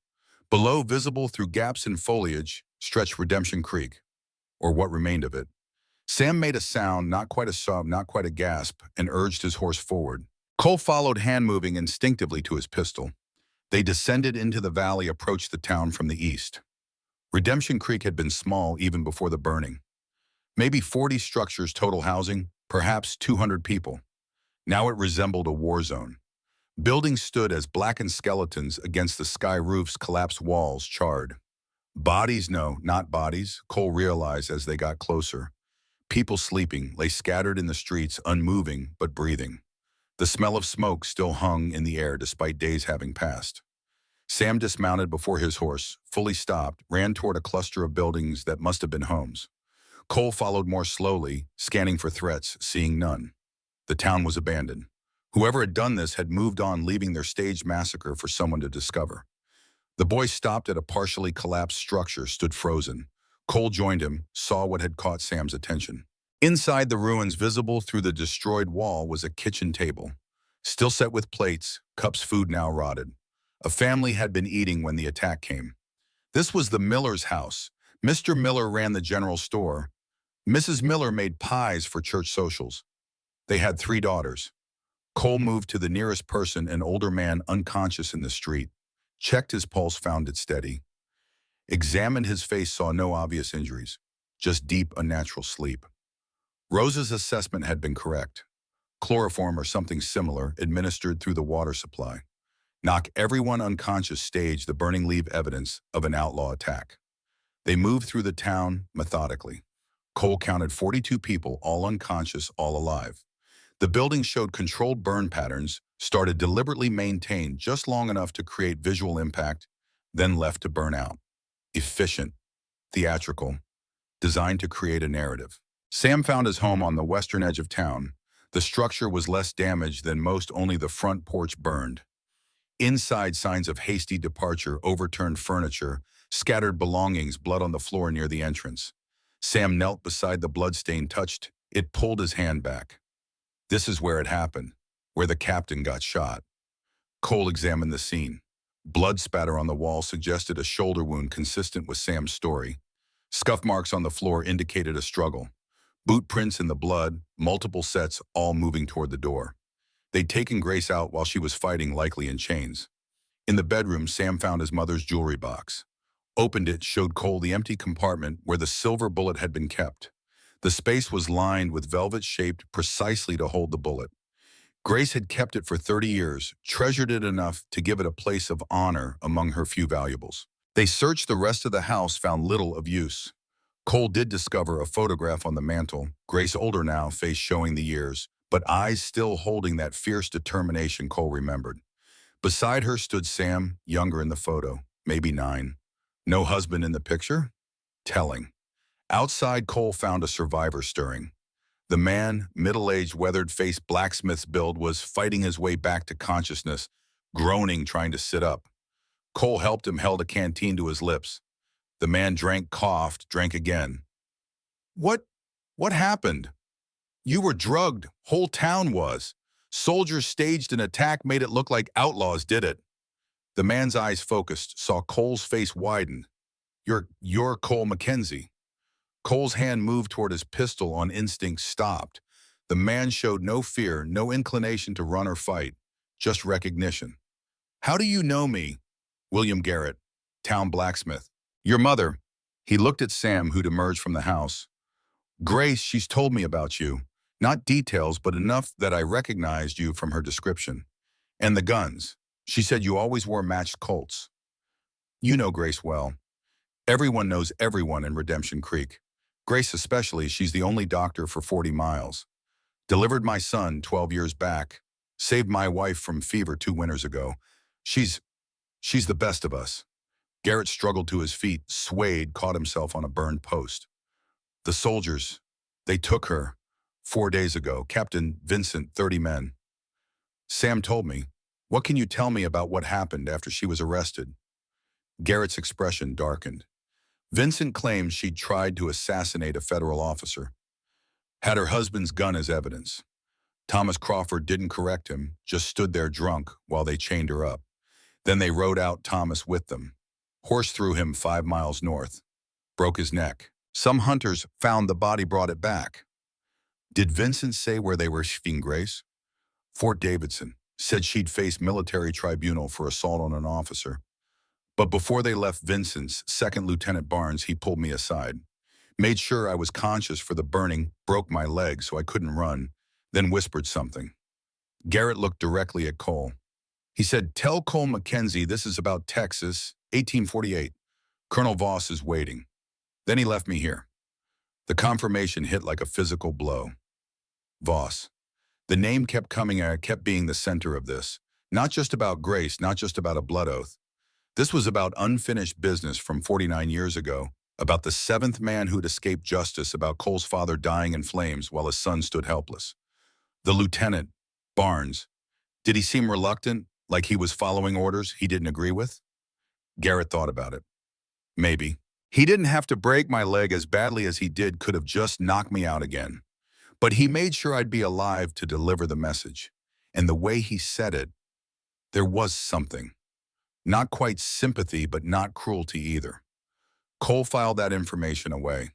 Speaker 1: Below, visible through gaps in foliage, stretched Redemption Creek, or what remained of it. Sam made a sound, not quite a sob, not quite a gasp, and urged his horse forward. Cole followed, hand moving instinctively to his pistol. They descended into the valley, approached the town from the east. Redemption Creek had been small even before the burning. Maybe 40 structures total housing, perhaps 200 people. Now it resembled a war zone. Buildings stood as blackened skeletons against the sky roofs, collapsed walls charred. Bodies, no, not bodies, Cole realized as they got closer. People sleeping lay scattered in the streets, unmoving but breathing. The smell of smoke still hung in the air despite days having passed. Sam dismounted before his horse, fully stopped, ran toward a cluster of buildings that must have been homes. Cole followed more slowly, scanning for threats, seeing none. The town was abandoned. Whoever had done this had moved on, leaving their staged massacre for someone to discover. The boy stopped at a partially collapsed structure, stood frozen. Cole joined him, saw what had caught Sam's attention. Inside the ruins, visible through the destroyed wall, was a kitchen table. Still set with plates, cups, food now rotted. A family had been eating when the attack came. This was the Miller's house. Mr. Miller ran the general store. Mrs. Miller made pies for church socials. They had 3 daughters. Cole moved to the nearest person, an older man unconscious in the street. Checked his pulse, found it steady. Examined his face, saw no obvious injuries, just deep, unnatural sleep. Rose's assessment had been correct. Chloroform or something similar, administered through the water supply. Knock everyone unconscious, stage the burning, leave evidence of an outlaw attack. They moved through the town methodically. Cole counted 42 people, all unconscious, all alive. The building showed controlled burn patterns, started deliberately maintained just long enough to create visual impact, then left to burn out. Efficient, theatrical, designed to create a narrative. Sam found his home on the western edge of town. The structure was less damaged than most, only the front porch burned. Inside, signs of hasty departure, overturned furniture, scattered belongings, blood on the floor near the entrance. Sam knelt beside the bloodstain, touched it, pulled his hand back. This is where it happened, where the captain got shot. Cole examined the scene. Blood spatter on the wall suggested a shoulder wound consistent with Sam's story. Scuff marks on the floor indicated a struggle. Boot prints in the blood, multiple sets, all moving toward the door. They'd taken Grace out while she was fighting, likely in chains. In the bedroom, Sam found his mother's jewelry box. Opened it, showed Cole the empty compartment where the silver bullet had been kept. The space was lined with velvet shaped precisely to hold the bullet. Grace had kept it for 30 years, treasured it enough to give it a place of honor among her few valuables. They searched the rest of the house, found little of use. Cole did discover a photograph on the mantel, Grace older now, face showing the years, but eyes still holding that fierce determination Cole remembered. Beside her stood Sam, younger in the photo, maybe 9. No husband in the picture? Telling. Outside, Cole found a survivor stirring. The man, middle-aged, weathered-faced blacksmith's build, was fighting his way back to consciousness, groaning, trying to sit up. Cole helped him, held a canteen to his lips. The man drank, coughed, drank again. What happened? You were drugged. Whole town was. Soldiers staged an attack, made it look like outlaws did it. The man's eyes focused, saw Cole's face widen. You're Cole Mackenzie. Cole's hand moved toward his pistol, on instinct stopped. The man showed no fear, no inclination to run or fight, just recognition. How do you know me? William Garrett, town blacksmith. Your mother. He looked at Sam, who'd emerged from the house. Grace, she's told me about you. Not details, but enough that I recognized you from her description. And the guns. She said you always wore matched Colts. You know Grace well. Everyone knows everyone in Redemption Creek. Grace especially, she's the only doctor for 40 miles. Delivered my son 12 years back. Saved my wife from fever 2 winters ago. She's the best of us. Garrett struggled to his feet, swayed, caught himself on a burned post. The soldiers, they took her 4 days ago. Captain Vincent, 30 men. Sam told me. What can you tell me about what happened after she was arrested? Garrett's expression darkened. Vincent claimed she'd tried to assassinate a federal officer. Had her husband's gun as evidence. Thomas Crawford didn't correct him, just stood there drunk while they chained her up. Then they rode out Thomas with them. Horse threw him 5 miles north. Broke his neck. Some hunters found the body, brought it back. Did Vincent say where they were shooting Grace? Fort Davidson. Said she'd face military tribunal for assault on an officer. But before they left Vincent's, 2nd Lieutenant Barnes, he pulled me aside. Made sure I was conscious for the burning, broke my leg so I couldn't run, then whispered something. Garrett looked directly at Cole. He said, "Tell Cole Mackenzie this is about Texas, 1848. Colonel Voss is waiting." Then he left me here. The confirmation hit like a physical blow. Voss. The name kept coming, kept being the center of this. Not just about Grace, not just about a blood oath. This was about unfinished business from 49 years ago, about the 7th man who'd escaped justice, about Cole's father dying in flames while his son stood helpless. The lieutenant, Barnes, did he seem reluctant, like he was following orders he didn't agree with? Garrett thought about it. Maybe. He didn't have to break my leg as badly as he did, could have just knocked me out again. But he made sure I'd be alive to deliver the message. And the way he said it, there was something. Not quite sympathy, but not cruelty either. Cole filed that information away.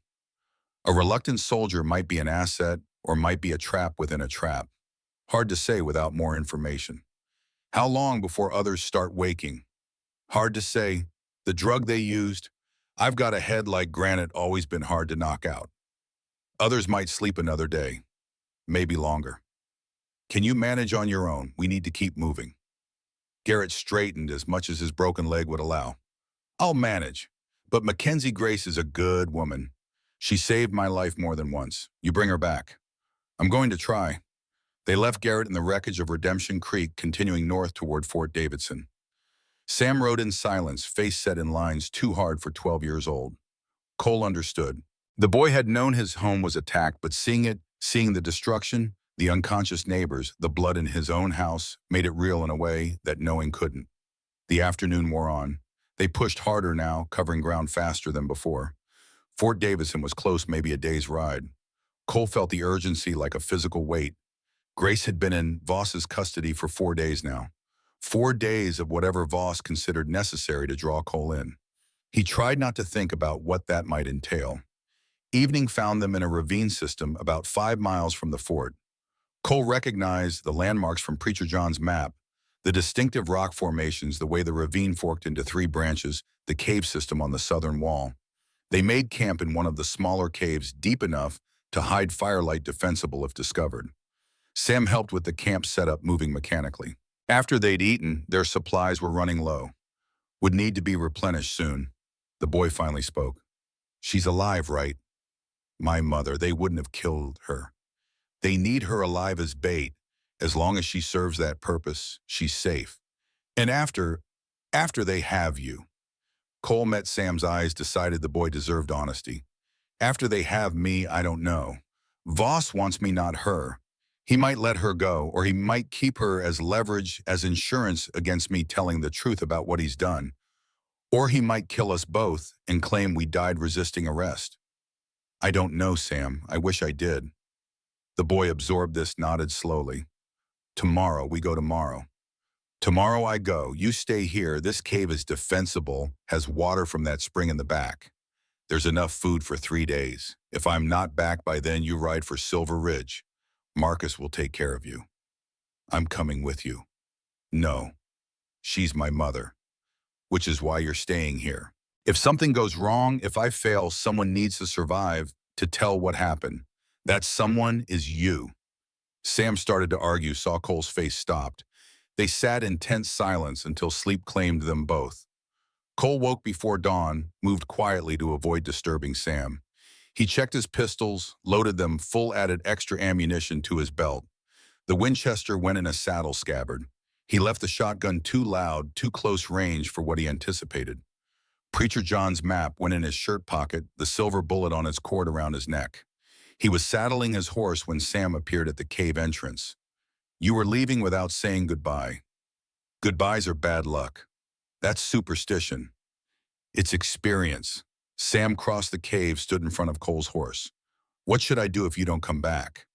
Speaker 1: A reluctant soldier might be an asset or might be a trap within a trap. Hard to say without more information. How long before others start waking? Hard to say. The drug they used, I've got a head like granite, always been hard to knock out. Others might sleep another day, maybe longer. Can you manage on your own? We need to keep moving. Garrett straightened as much as his broken leg would allow. I'll manage, but Mackenzie Grace is a good woman. She saved my life more than once. You bring her back. I'm going to try. They left Garrett in the wreckage of Redemption Creek, continuing north toward Fort Davidson. Sam rode in silence, face set in lines too hard for 12 years old. Cole understood. The boy had known his home was attacked, but seeing it, seeing the destruction, the unconscious neighbors, the blood in his own house, made it real in a way that knowing couldn't. The afternoon wore on. They pushed harder now, covering ground faster than before. Fort Davidson was close, maybe a day's ride. Cole felt the urgency like a physical weight. Grace had been in Voss's custody for 4 days now. 4 days of whatever Voss considered necessary to draw Cole in. He tried not to think about what that might entail. Evening found them in a ravine system about 5 miles from the fort. Cole recognized the landmarks from Preacher John's map, the distinctive rock formations, the way the ravine forked into 3 branches, the cave system on the southern wall. They made camp in one of the smaller caves, deep enough to hide firelight defensible if discovered. Sam helped with the camp setup moving mechanically. After they'd eaten, their supplies were running low. Would need to be replenished soon. The boy finally spoke. She's alive, right? My mother, they wouldn't have killed her. They need her alive as bait. As long as she serves that purpose, she's safe. And after they have you. Cole met Sam's eyes, decided the boy deserved honesty. After they have me, I don't know. Voss wants me, not her. He might let her go, or he might keep her as leverage, as insurance against me telling the truth about what he's done. Or he might kill us both and claim we died resisting arrest. I don't know, Sam. I wish I did. The boy absorbed this, nodded slowly. Tomorrow, we go tomorrow. Tomorrow I go. You stay here. This cave is defensible, has water from that spring in the back. There's enough food for 3 days. If I'm not back by then, you ride for Silver Ridge. Marcus will take care of you. I'm coming with you. No, she's my mother, which is why you're staying here. If something goes wrong, if I fail, someone needs to survive to tell what happened. That someone is you. Sam started to argue, saw Cole's face stopped. They sat in tense silence until sleep claimed them both. Cole woke before dawn, moved quietly to avoid disturbing Sam. He checked his pistols, loaded them full, added extra ammunition to his belt. The Winchester went in a saddle scabbard. He left the shotgun too loud, too close range for what he anticipated. Preacher John's map went in his shirt pocket, the silver bullet on its cord around his neck. He was saddling his horse when Sam appeared at the cave entrance. You were leaving without saying goodbye. Goodbyes are bad luck. That's superstition. It's experience. Sam crossed the cave, stood in front of Cole's horse. What should I do if you don't come back?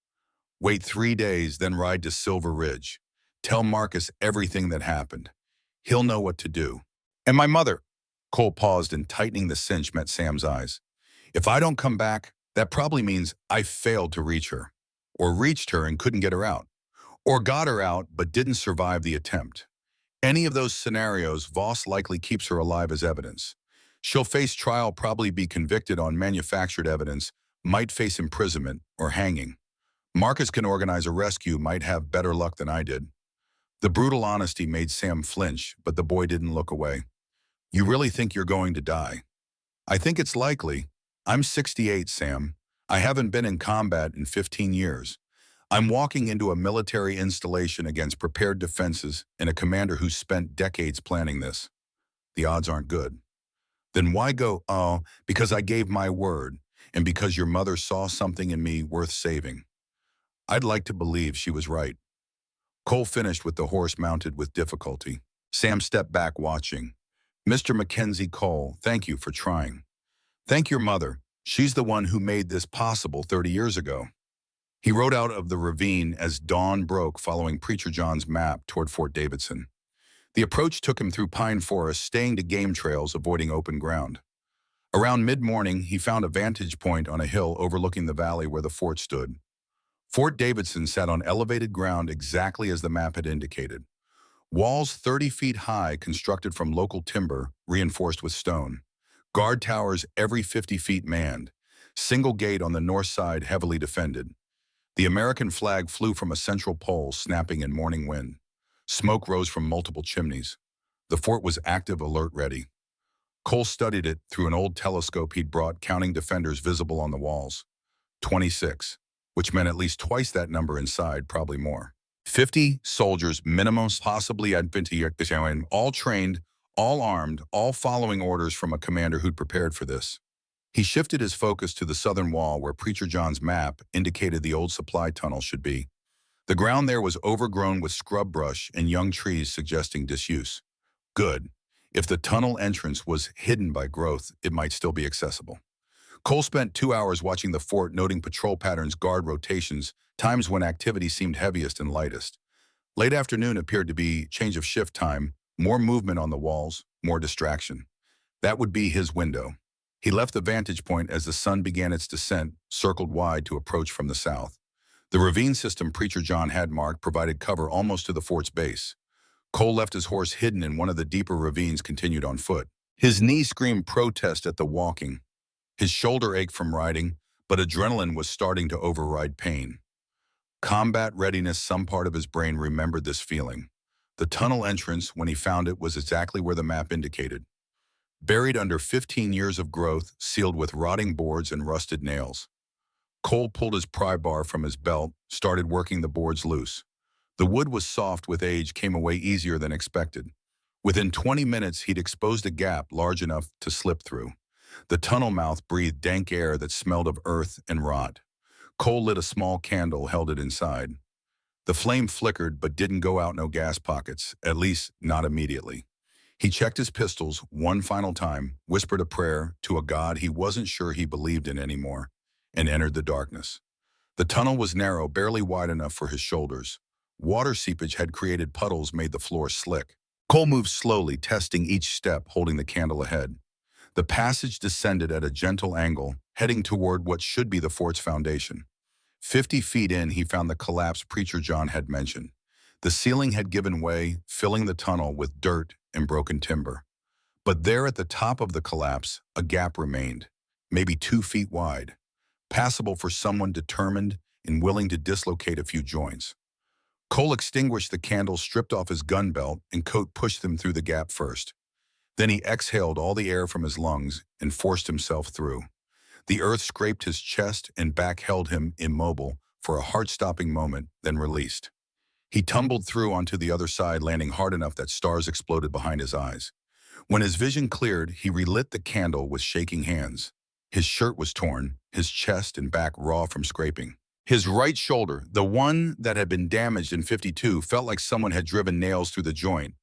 Speaker 1: Wait 3 days, then ride to Silver Ridge. Tell Marcus everything that happened. He'll know what to do. And my mother. Cole paused, and tightening the cinch met Sam's eyes. If I don't come back, that probably means I failed to reach her. Or reached her and couldn't get her out. Or got her out but didn't survive the attempt. Any of those scenarios, Voss likely keeps her alive as evidence. She'll face trial, probably be convicted on manufactured evidence, might face imprisonment or hanging. Marcus can organize a rescue, might have better luck than I did. The brutal honesty made Sam flinch, but the boy didn't look away. You really think you're going to die? I think it's likely. I'm 68, Sam. I haven't been in combat in 15 years. I'm walking into a military installation against prepared defenses and a commander who's spent decades planning this. The odds aren't good. Then why go, oh, because I gave my word, and because your mother saw something in me worth saving. I'd like to believe she was right. Cole finished with the horse mounted with difficulty. Sam stepped back, watching. Mr. Mackenzie Cole, thank you for trying. Thank your mother. She's the one who made this possible 30 years ago. He rode out of the ravine as dawn broke, following Preacher John's map toward Fort Davidson. The approach took him through pine forests, staying to game trails, avoiding open ground. Around mid-morning, he found a vantage point on a hill overlooking the valley where the fort stood. Fort Davidson sat on elevated ground exactly as the map had indicated. Walls 30 feet high, constructed from local timber, reinforced with stone. Guard towers every 50 feet manned. Single gate on the north side, heavily defended. The American flag flew from a central pole, snapping in morning wind. Smoke rose from multiple chimneys. The fort was active, alert, ready. Cole studied it through an old telescope he'd brought, counting defenders visible on the walls. 26, which meant at least twice that number inside, probably more. 50 soldiers, minimum, possibly infantry, all trained, all armed, all following orders from a commander who'd prepared for this. He shifted his focus to the southern wall where Preacher John's map indicated the old supply tunnel should be. The ground there was overgrown with scrub brush and young trees suggesting disuse. Good. If the tunnel entrance was hidden by growth, it might still be accessible. Cole spent 2 hours watching the fort, noting patrol patterns, guard rotations, times when activity seemed heaviest and lightest. Late afternoon appeared to be change of shift time, more movement on the walls, more distraction. That would be his window. He left the vantage point as the sun began its descent, circled wide to approach from the south. The ravine system Preacher John had marked provided cover almost to the fort's base. Cole left his horse hidden in one of the deeper ravines, continued on foot. His knee screamed protest at the walking. His shoulder ached from riding, but adrenaline was starting to override pain. Combat readiness, some part of his brain remembered this feeling. The tunnel entrance, when he found it, was exactly where the map indicated. Buried under 15 years of growth, sealed with rotting boards and rusted nails. Cole pulled his pry bar from his belt, started working the boards loose. The wood was soft with age, came away easier than expected. Within 20 minutes, he'd exposed a gap large enough to slip through. The tunnel mouth breathed dank air that smelled of earth and rot. Cole lit a small candle, held it inside. The flame flickered but didn't go out, no gas pockets, at least not immediately. He checked his pistols one final time, whispered a prayer to a god he wasn't sure he believed in anymore, and entered the darkness. The tunnel was narrow, barely wide enough for his shoulders. Water seepage had created puddles, made the floor slick. Cole moved slowly, testing each step, holding the candle ahead. The passage descended at a gentle angle, heading toward what should be the fort's foundation. 50 feet in, he found the collapse Preacher John had mentioned. The ceiling had given way, filling the tunnel with dirt and broken timber. But there at the top of the collapse, a gap remained, maybe 2 feet wide, passable for someone determined and willing to dislocate a few joints. Cole extinguished the candle, stripped off his gun belt, and coat pushed them through the gap first. Then he exhaled all the air from his lungs and forced himself through. The earth scraped his chest and back, held him immobile for a heart-stopping moment, then released. He tumbled through onto the other side, landing hard enough that stars exploded behind his eyes. When his vision cleared, he relit the candle with shaking hands. His shirt was torn, his chest and back raw from scraping. His right shoulder, the one that had been damaged in '52, felt like someone had driven nails through the joint.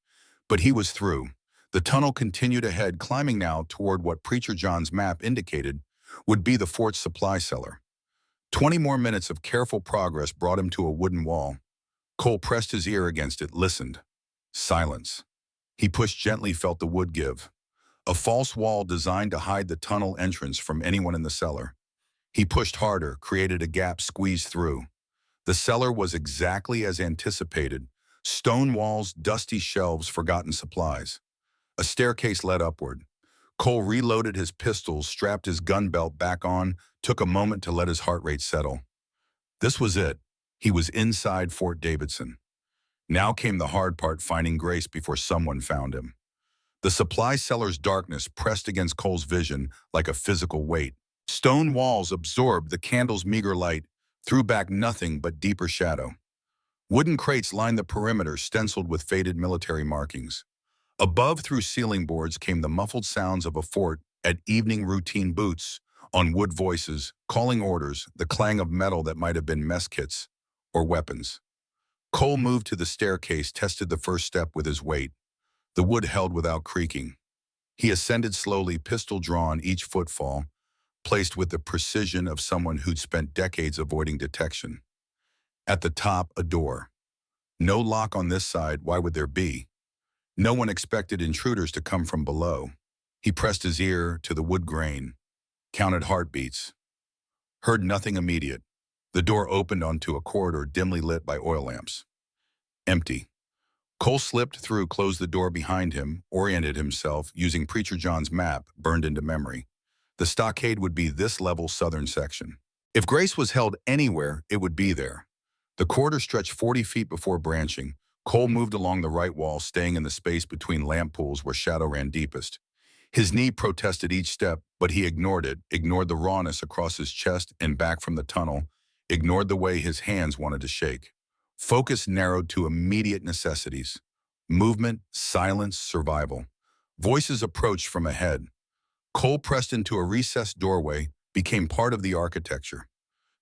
Speaker 1: But he was through. The tunnel continued ahead, climbing now toward what Preacher John's map indicated would be the fort's supply cellar. 20 more minutes of careful progress brought him to a wooden wall. Cole pressed his ear against it, listened. Silence. He pushed gently, felt the wood give. A false wall designed to hide the tunnel entrance from anyone in the cellar. He pushed harder, created a gap, squeezed through. The cellar was exactly as anticipated. Stone walls, dusty shelves, forgotten supplies. A staircase led upward. Cole reloaded his pistols, strapped his gun belt back on, took a moment to let his heart rate settle. This was it. He was inside Fort Davidson. Now came the hard part, finding Grace before someone found him. The supply cellar's darkness pressed against Cole's vision like a physical weight. Stone walls absorbed the candle's meager light, threw back nothing but deeper shadow. Wooden crates lined the perimeter, stenciled with faded military markings. Above, through ceiling boards, came the muffled sounds of a fort at evening, routine boots on wood, voices, calling orders, the clang of metal that might have been mess kits or weapons. Cole moved to the staircase, tested the first step with his weight. The wood held without creaking. He ascended slowly, pistol drawn, each footfall placed with the precision of someone who'd spent decades avoiding detection. At the top, a door. No lock on this side, why would there be? No one expected intruders to come from below. He pressed his ear to the wood grain, counted heartbeats, heard nothing immediate. The door opened onto a corridor dimly lit by oil lamps. Empty. Cole slipped through, closed the door behind him, oriented himself using Preacher John's map burned into memory. The stockade would be this level southern section. If Grace was held anywhere, it would be there. The corridor stretched 40 feet before branching. Cole moved along the right wall, staying in the space between lamp pools where shadow ran deepest. His knee protested each step, but he ignored it, ignored the rawness across his chest and back from the tunnel, ignored the way his hands wanted to shake. Focus narrowed to immediate necessities. Movement, silence, survival. Voices approached from ahead. Cole pressed into a recessed doorway, became part of the architecture.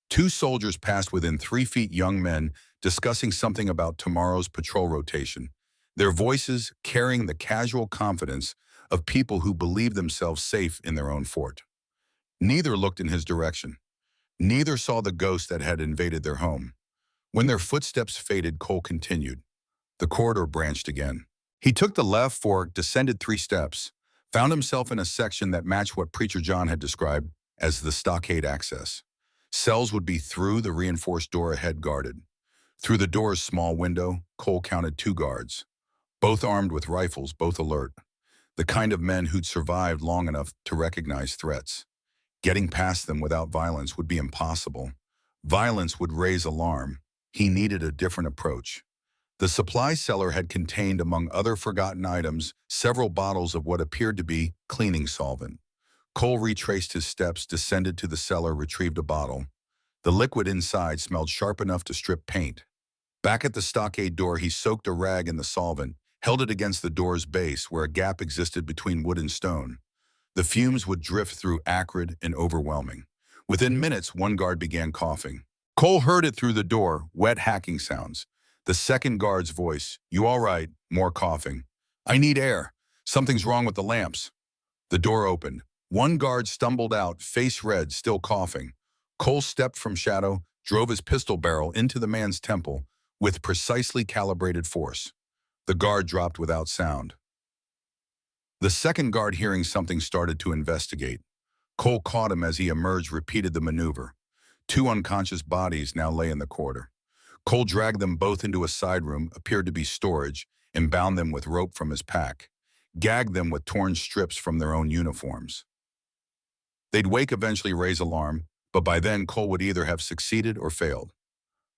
Speaker 1: 2 soldiers passed within 3 feet, young men discussing something about tomorrow's patrol rotation, their voices carrying the casual confidence of people who believe themselves safe in their own fort. Neither looked in his direction. Neither saw the ghost that had invaded their home. When their footsteps faded, Cole continued. The corridor branched again. He took the left fork, descended 3 steps, found himself in a section that matched what Preacher John had described as the stockade access. Cells would be through the reinforced door ahead, guarded. Through the door's small window, Cole counted 2 guards, both armed with rifles, both alert, the kind of men who'd survived long enough to recognize threats. Getting past them without violence would be impossible. Violence would raise alarm. He needed a different approach. The supply cellar had contained, among other forgotten items, several bottles of what appeared to be cleaning solvent. Cole retraced his steps, descended to the cellar, retrieved a bottle. The liquid inside smelled sharp enough to strip paint. Back at the stockade door, he soaked a rag in the solvent, held it against the door's base where a gap existed between wood and stone. The fumes would drift through, acrid and overwhelming. Within minutes, one guard began coughing. Cole heard it through the door, wet hacking sounds. The second guard's voice, "You all right?" More coughing. "I need air. Something's wrong with the lamps." The door opened. One guard stumbled out, face red, still coughing. Cole stepped from shadow, drove his pistol barrel into the man's temple with precisely calibrated force. The guard dropped without sound. The second guard, hearing something, started to investigate. Cole caught him as he emerged, repeated the maneuver. Two unconscious bodies now lay in the corridor. Cole dragged them both into a side room, appeared to be storage, and bound them with rope from his pack, gagged them with torn strips from their own uniforms. They'd wake, eventually raise alarm, but by then Cole would either have succeeded or failed.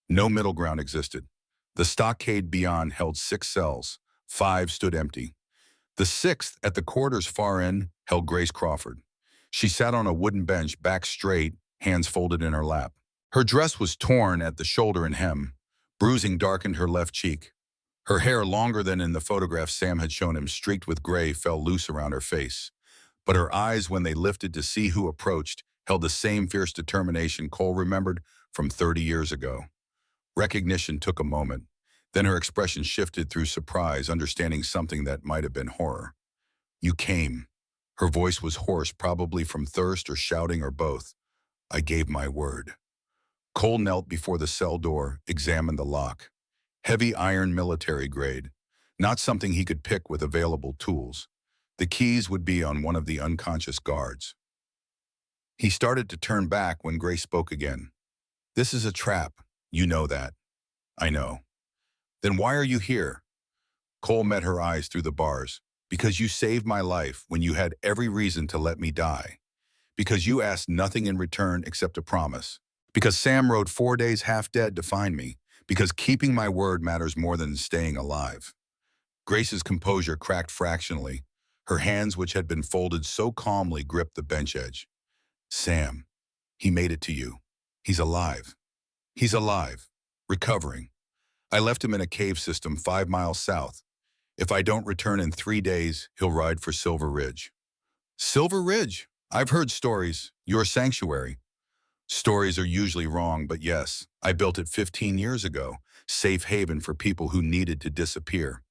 Speaker 1: No middle ground existed. The stockade beyond held 6 cells. 5 stood empty. The 6th, at the corridor's far end, held Grace Crawford. She sat on a wooden bench, back straight, hands folded in her lap. Her dress was torn at the shoulder and hem. Bruising darkened her left cheek. Her hair, longer than in the photograph Sam had shown him, streaked with gray, fell loose around her face. But her eyes, when they lifted to see who approached, held the same fierce determination Cole remembered from 30 years ago. Recognition took a moment. Then her expression shifted through surprise, understanding something that might have been horror. "You came." Her voice was hoarse, probably from thirst or shouting or both. "I gave my word." Cole knelt before the cell door, examined the lock. Heavy iron, military grade. Not something he could pick with available tools. The keys would be on one of the unconscious guards. He started to turn back when Grace spoke again. "This is a trap. You know that." "I know." "Then why are you here?" Cole met her eyes through the bars. "Because you saved my life when you had every reason to let me die. Because you asked nothing in return except a promise. Because Sam rode 4 days half dead to find me. Because keeping my word matters more than staying alive." Grace's composure cracked fractionally. Her hands, which had been folded so calmly, gripped the bench edge. "Sam, he made it to you. He's alive. He's alive. Recovering. I left him in a cave system 5 miles south. If I don't return in 3 days, he'll ride for Silver Ridge." "Silver Ridge? I've heard stories. Your sanctuary." "Stories are usually wrong, but yes, I built it 15 years ago. Safe haven for people who needed to disappear."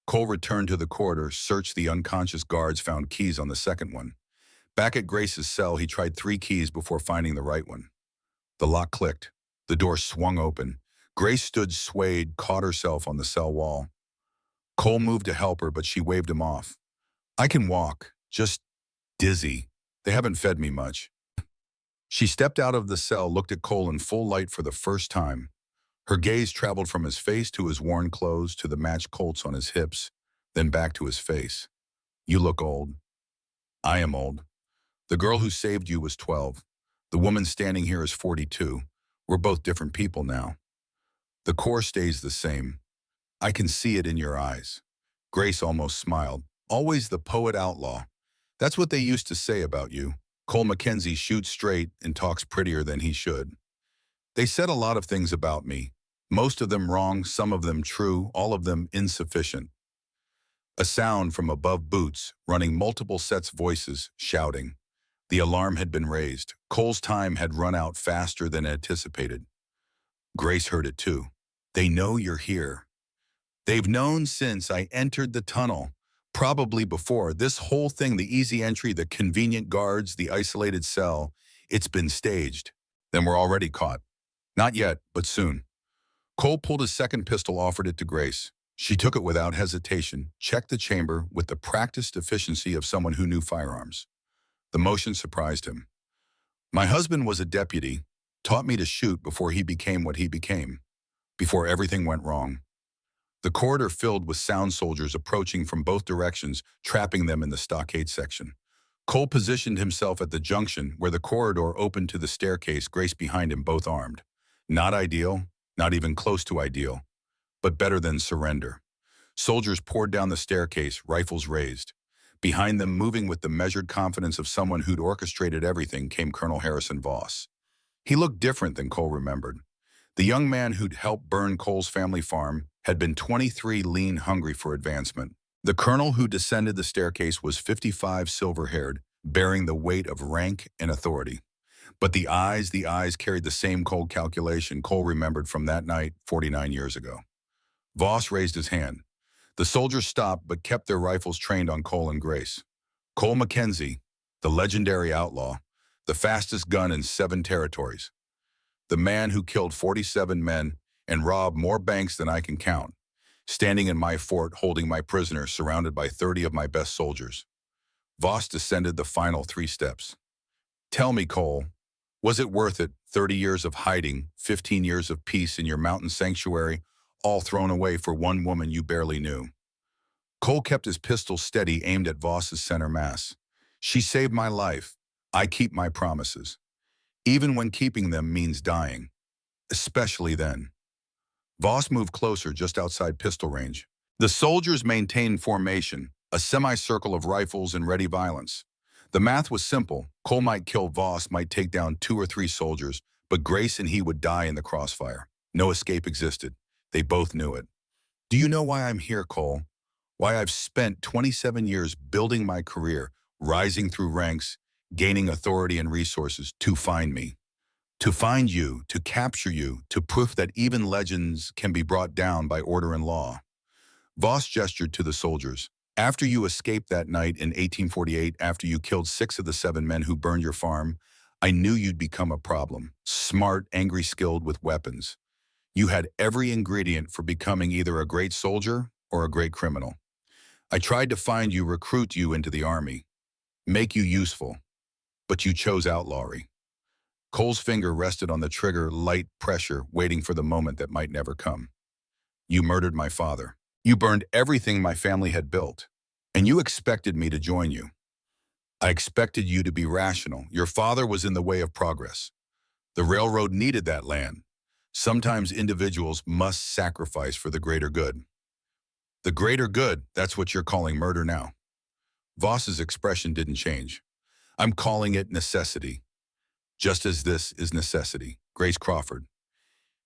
Speaker 1: Cole returned to the corridor, searched the unconscious guards, found keys on the second one. Back at Grace's cell, he tried 3 keys before finding the right one. The lock clicked. The door swung open. Grace stood swayed, caught herself on the cell wall. Cole moved to help her, but she waved him off. "I can walk, just dizzy. They haven't fed me much." She stepped out of the cell, looked at Cole in full light for the first time. Her gaze traveled from his face to his worn clothes to the matched Colts on his hips, then back to his face. "You look old." "I am old. The girl who saved you was 12. The woman standing here is 42. We're both different people now. The core stays the same. I can see it in your eyes." Grace almost smiled. "Always the poet outlaw. That's what they used to say about you. Cole Mackenzie shoots straight and talks prettier than he should. They said a lot of things about me. Most of them wrong, some of them true, all of them insufficient." A sound from above boots, running multiple sets, voices, shouting. The alarm had been raised. Cole's time had run out faster than anticipated. Grace heard it too. "They know you're here. They've known since I entered the tunnel. Probably before. This whole thing, the easy entry, the convenient guards, the isolated cell, it's been staged. Then we're already caught." "Not yet, but soon." Cole pulled his second pistol, offered it to Grace. She took it without hesitation, checked the chamber with the practiced efficiency of someone who knew firearms. The motion surprised him. "My husband was a deputy, taught me to shoot before he became what he became, before everything went wrong." The corridor filled with sound soldiers approaching from both directions, trapping them in the stockade section. Cole positioned himself at the junction where the corridor opened to the staircase, Grace behind him, both armed. Not ideal, not even close to ideal, but better than surrender. Soldiers poured down the staircase, rifles raised. Behind them, moving with the measured confidence of someone who'd orchestrated everything, came Colonel Harrison Voss. He looked different than Cole remembered. The young man who'd helped burn Cole's family farm had been 23, lean, hungry for advancement. The colonel who descended the staircase was 55, silver-haired, bearing the weight of rank and authority. But the eyes carried the same cold calculation Cole remembered from that night 49 years ago. Voss raised his hand. The soldiers stopped but kept their rifles trained on Cole and Grace. Cole Mackenzie, the legendary outlaw, the fastest gun in 7 territories. The man who killed 47 men and robbed more banks than I can count, standing in my fort holding my prisoners surrounded by 30 of my best soldiers. Voss descended the final 3 steps. Tell me, Cole, was it worth it, 30 years of hiding, 15 years of peace in your mountain sanctuary, all thrown away for one woman you barely knew? Cole kept his pistol steady, aimed at Voss's center mass. She saved my life. I keep my promises. Even when keeping them means dying. Especially then. Voss moved closer, just outside pistol range. The soldiers maintained formation, a semicircle of rifles and ready violence. The math was simple. Cole might kill Voss, might take down 2 or 3 soldiers, but Grace and he would die in the crossfire. No escape existed. They both knew it. Do you know why I'm here, Cole? Why I've spent 27 years building my career, rising through ranks, gaining authority and resources to find me. To find you, to capture you, to prove that even legends can be brought down by order and law. Voss gestured to the soldiers. After you escaped that night in 1848, after you killed 6 of the 7 men who burned your farm, I knew you'd become a problem. Smart, angry, skilled with weapons. You had every ingredient for becoming either a great soldier or a great criminal. I tried to find you, recruit you into the army, make you useful, but you chose outlawry. Cole's finger rested on the trigger, light pressure, waiting for the moment that might never come. You murdered my father. You burned everything my family had built, and you expected me to join you. I expected you to be rational. Your father was in the way of progress. The railroad needed that land. Sometimes individuals must sacrifice for the greater good. The greater good, that's what you're calling murder now. Voss's expression didn't change. I'm calling it necessity. Just as this is necessity. Grace Crawford.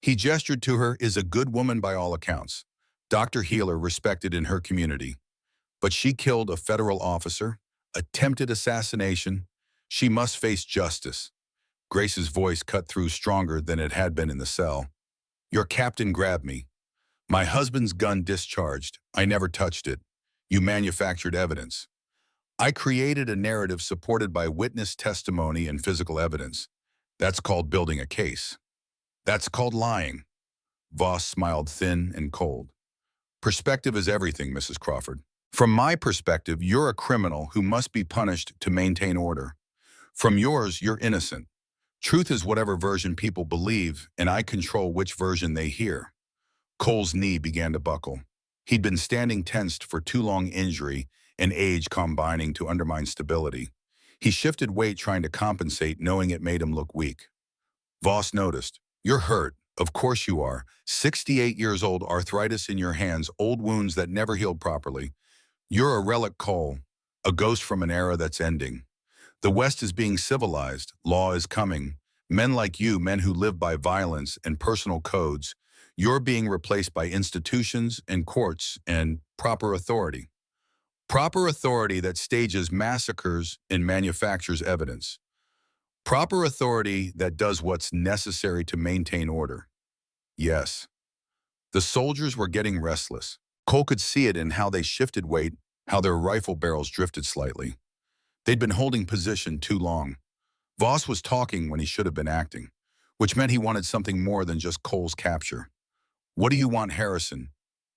Speaker 1: He gestured to her, is a good woman by all accounts. Dr. Healer, respected in her community. But she killed a federal officer, attempted assassination. She must face justice. Grace's voice cut through stronger than it had been in the cell. Your captain grabbed me. My husband's gun discharged. I never touched it. You manufactured evidence. I created a narrative supported by witness testimony and physical evidence. That's called building a case. That's called lying. Voss smiled, thin and cold. Perspective is everything, Mrs. Crawford. From my perspective, you're a criminal who must be punished to maintain order. From yours, you're innocent. Truth is whatever version people believe, and I control which version they hear. Cole's knee began to buckle. He'd been standing tensed for too long, injury and age combining to undermine stability. He shifted weight, trying to compensate, knowing it made him look weak. Voss noticed. You're hurt. Of course you are. 68 years old, arthritis in your hands, old wounds that never healed properly. You're a relic, Cole, a ghost from an era that's ending. The West is being civilized. Law is coming. Men like you, men who live by violence and personal codes, you're being replaced by institutions and courts and proper authority. Proper authority that stages massacres and manufactures evidence. Proper authority that does what's necessary to maintain order. Yes. The soldiers were getting restless. Cole could see it in how they shifted weight, how their rifle barrels drifted slightly. They'd been holding position too long. Voss was talking when he should have been acting, which meant he wanted something more than just Cole's capture. What do you want, Harrison?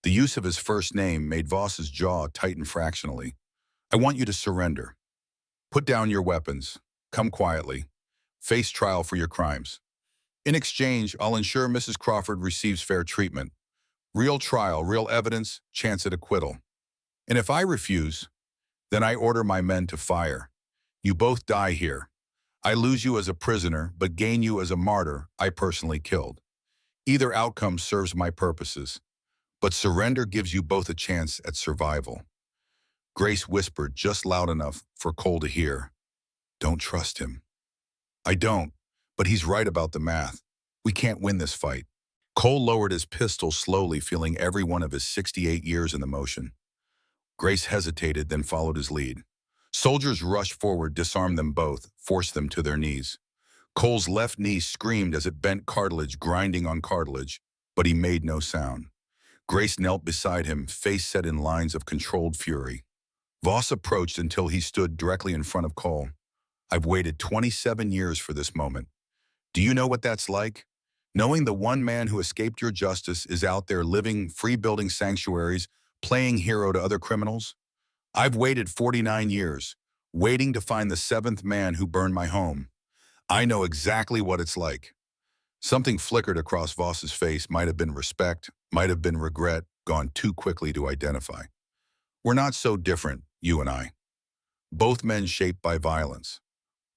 Speaker 1: The use of his first name made Voss's jaw tighten fractionally. I want you to surrender. Put down your weapons. Come quietly. Face trial for your crimes. In exchange, I'll ensure Mrs. Crawford receives fair treatment. Real trial, real evidence, chance at acquittal. And if I refuse, then I order my men to fire. You both die here. I lose you as a prisoner, but gain you as a martyr I personally killed. Either outcome serves my purposes, but surrender gives you both a chance at survival." Grace whispered just loud enough for Cole to hear. "Don't trust him." "I don't, but he's right about the math. We can't win this fight." Cole lowered his pistol slowly, feeling every one of his 68 years in the motion. Grace hesitated, then followed his lead. Soldiers rushed forward, disarmed them both, forced them to their knees. Cole's left knee screamed as it bent cartilage, grinding on cartilage, but he made no sound. Grace knelt beside him, face set in lines of controlled fury. Voss approached until he stood directly in front of Cole. "I've waited 27 years for this moment. Do you know what that's like? Knowing the one man who escaped your justice is out there living, free, building sanctuaries, playing hero to other criminals? I've waited 49 years, waiting to find the seventh man who burned my home. I know exactly what it's like." Something flickered across Voss's face. Might have been respect, might have been regret, gone too quickly to identify. "We're not so different, you and I. Both men shaped by violence.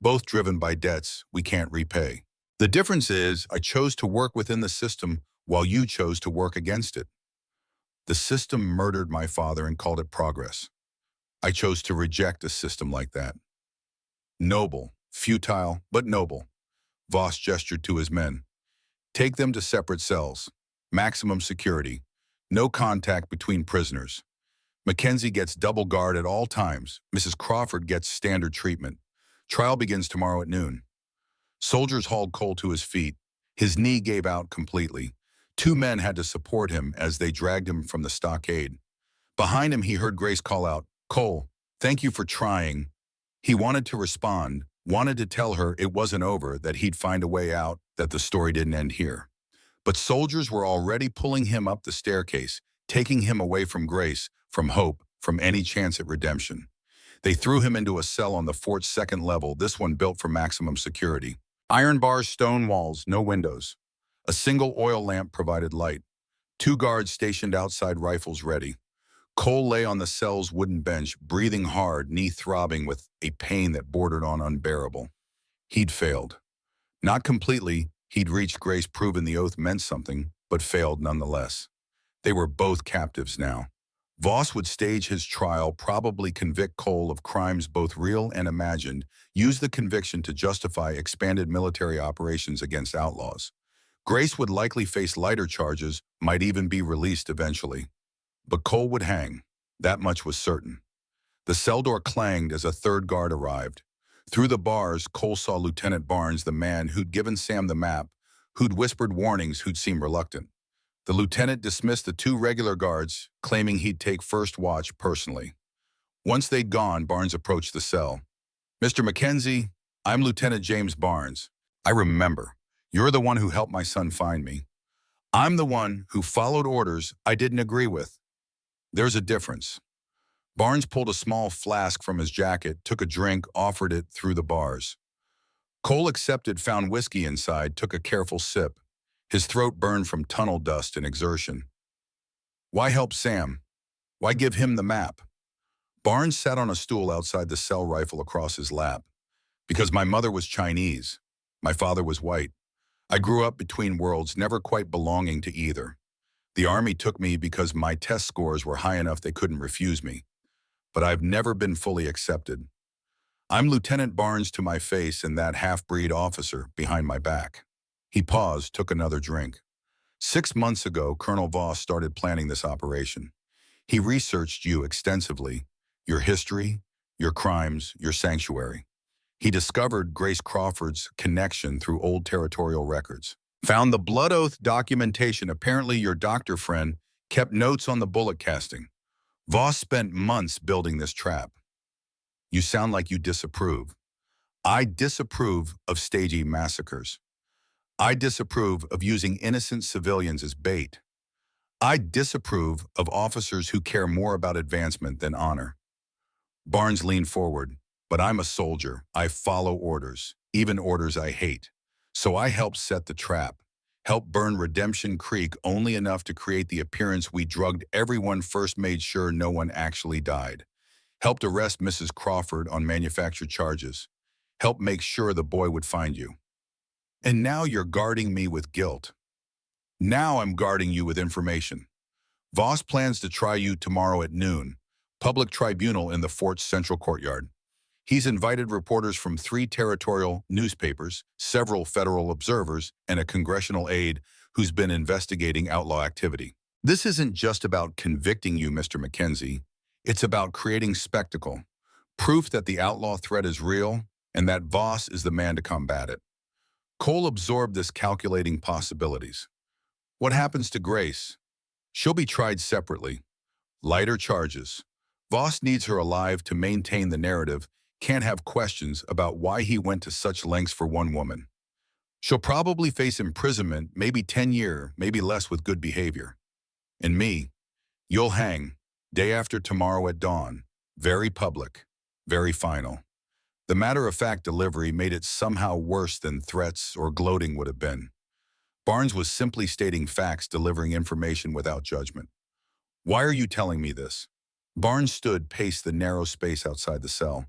Speaker 1: Both driven by debts we can't repay. The difference is I chose to work within the system while you chose to work against it. The system murdered my father and called it progress. I chose to reject a system like that. Noble, futile, but noble." Voss gestured to his men. "Take them to separate cells. Maximum security. No contact between prisoners. Mackenzie gets double guard at all times. Mrs. Crawford gets standard treatment. Trial begins tomorrow at noon." Soldiers hauled Cole to his feet. His knee gave out completely. Two men had to support him as they dragged him from the stockade. Behind him, he heard Grace call out, "Cole, thank you for trying." He wanted to respond, wanted to tell her it wasn't over, that he'd find a way out, that the story didn't end here. But soldiers were already pulling him up the staircase, taking him away from Grace, from hope, from any chance at redemption. They threw him into a cell on the fort's second level, this one built for maximum security. Iron bars, stone walls, no windows. A single oil lamp provided light. Two guards stationed outside, rifles ready. Cole lay on the cell's wooden bench, breathing hard, knee throbbing with a pain that bordered on unbearable. He'd failed. Not completely, he'd reached Grace, proven the oath meant something, but failed nonetheless. They were both captives now. Voss would stage his trial, probably convict Cole of crimes both real and imagined, use the conviction to justify expanded military operations against outlaws. Grace would likely face lighter charges, might even be released eventually. But Cole would hang. That much was certain. The cell door clanged as a third guard arrived. Through the bars, Cole saw Lieutenant Barnes, the man who'd given Sam the map, who'd whispered warnings, who'd seemed reluctant. The lieutenant dismissed the two regular guards, claiming he'd take first watch personally. Once they'd gone, Barnes approached the cell. "Mr. Mackenzie, I'm Lieutenant James Barnes. I remember. You're the one who helped my son find me. I'm the one who followed orders I didn't agree with. There's a difference." Barnes pulled a small flask from his jacket, took a drink, offered it through the bars. Cole accepted, found whiskey inside, took a careful sip. His throat burned from tunnel dust and exertion. "Why help Sam? Why give him the map?" Barnes sat on a stool outside the cell, rifle across his lap. "Because my mother was Chinese. My father was white. I grew up between worlds, never quite belonging to either. The Army took me because my test scores were high enough they couldn't refuse me. But I've never been fully accepted. I'm Lieutenant Barnes to my face and that half-breed officer behind my back." He paused, took another drink. 6 months ago, Colonel Voss started planning this operation. He researched you extensively, your history, your crimes, your sanctuary. He discovered Grace Crawford's connection through old territorial records. Found the blood oath documentation. Apparently your doctor friend kept notes on the bullet casting. Voss spent months building this trap. You sound like you disapprove. I disapprove of staging massacres. I disapprove of using innocent civilians as bait. I disapprove of officers who care more about advancement than honor. Barnes leaned forward. "But I'm a soldier. I follow orders, even orders I hate. So I helped set the trap, helped burn Redemption Creek only enough to create the appearance we drugged everyone, first made sure no one actually died. helped arrest Mrs. Crawford on manufactured charges, helped make sure the boy would find you. And now you're guarding me with guilt. Now I'm guarding you with information. Voss plans to try you tomorrow at noon, public tribunal in the fort's central courtyard. He's invited reporters from 3 territorial newspapers, several federal observers, and a congressional aide who's been investigating outlaw activity. This isn't just about convicting you, Mr. Mackenzie. It's about creating spectacle, proof that the outlaw threat is real and that Voss is the man to combat it. Cole absorbed this, calculating possibilities. What happens to Grace? She'll be tried separately. Lighter charges. Voss needs her alive to maintain the narrative, can't have questions about why he went to such lengths for one woman. She'll probably face imprisonment, maybe 10 years, maybe less with good behavior. And me, you'll hang, day after tomorrow at dawn. Very public, very final. The matter-of-fact delivery made it somehow worse than threats or gloating would have been. Barnes was simply stating facts, delivering information without judgment. Why are you telling me this? Barnes stood, paced the narrow space outside the cell.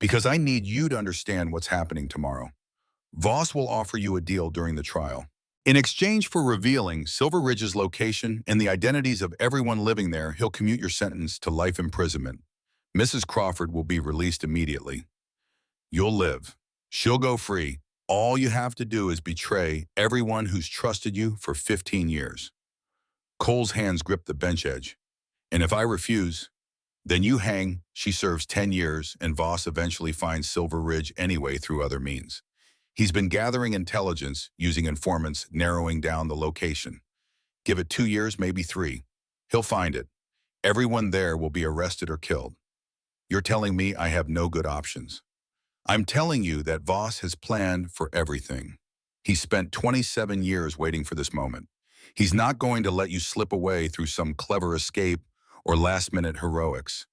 Speaker 1: Because I need you to understand what's happening tomorrow. Voss will offer you a deal during the trial. In exchange for revealing Silver Ridge's location and the identities of everyone living there, he'll commute your sentence to life imprisonment. Mrs. Crawford will be released immediately. You'll live. She'll go free. All you have to do is betray everyone who's trusted you for 15 years. Cole's hands gripped the bench edge. And if I refuse, then you hang, she serves 10 years, and Voss eventually finds Silver Ridge anyway through other means. He's been gathering intelligence, using informants, narrowing down the location. Give it 2 years, maybe 3. He'll find it. Everyone there will be arrested or killed. You're telling me I have no good options. I'm telling you that Voss has planned for everything. He spent 27 years waiting for this moment. He's not going to let you slip away through some clever escape or last-minute heroics.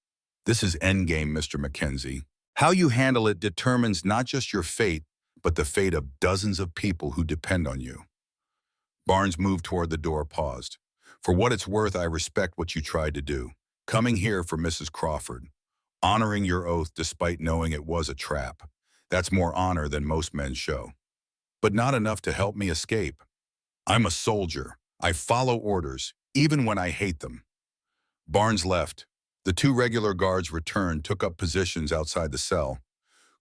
Speaker 1: This is endgame, Mr. Mackenzie. How you handle it determines not just your fate, but the fate of dozens of people who depend on you. Barnes moved toward the door, paused. For what it's worth, I respect what you tried to do. Coming here for Mrs. Crawford. Honoring your oath despite knowing it was a trap. That's more honor than most men show. But not enough to help me escape. I'm a soldier. I follow orders, even when I hate them. Barnes left. The 2 regular guards returned, took up positions outside the cell.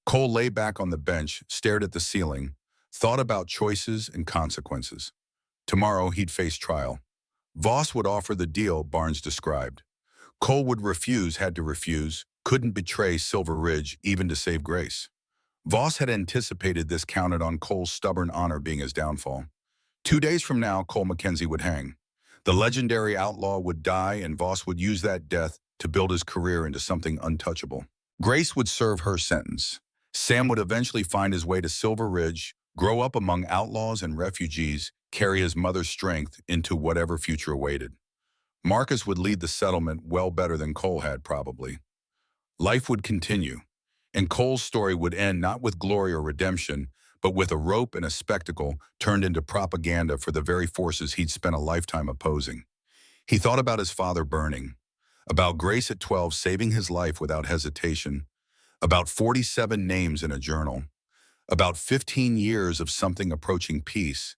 Speaker 1: Cole lay back on the bench, stared at the ceiling, thought about choices and consequences. Tomorrow he'd face trial. Voss would offer the deal Barnes described. Cole would refuse, had to refuse, couldn't betray Silver Ridge even to save Grace. Voss had anticipated this, counted on Cole's stubborn honor being his downfall. 2 days from now, Cole Mackenzie would hang. The legendary outlaw would die, and Voss would use that death to build his career into something untouchable. Grace would serve her sentence. Sam would eventually find his way to Silver Ridge, grow up among outlaws and refugees, carry his mother's strength into whatever future awaited. Marcus would lead the settlement well better than Cole had, probably. Life would continue, and Cole's story would end not with glory or redemption, but with a rope and a spectacle turned into propaganda for the very forces he'd spent a lifetime opposing. He thought about his father burning, about Grace at 12 saving his life without hesitation, about 47 names in a journal, about 15 years of something approaching peace,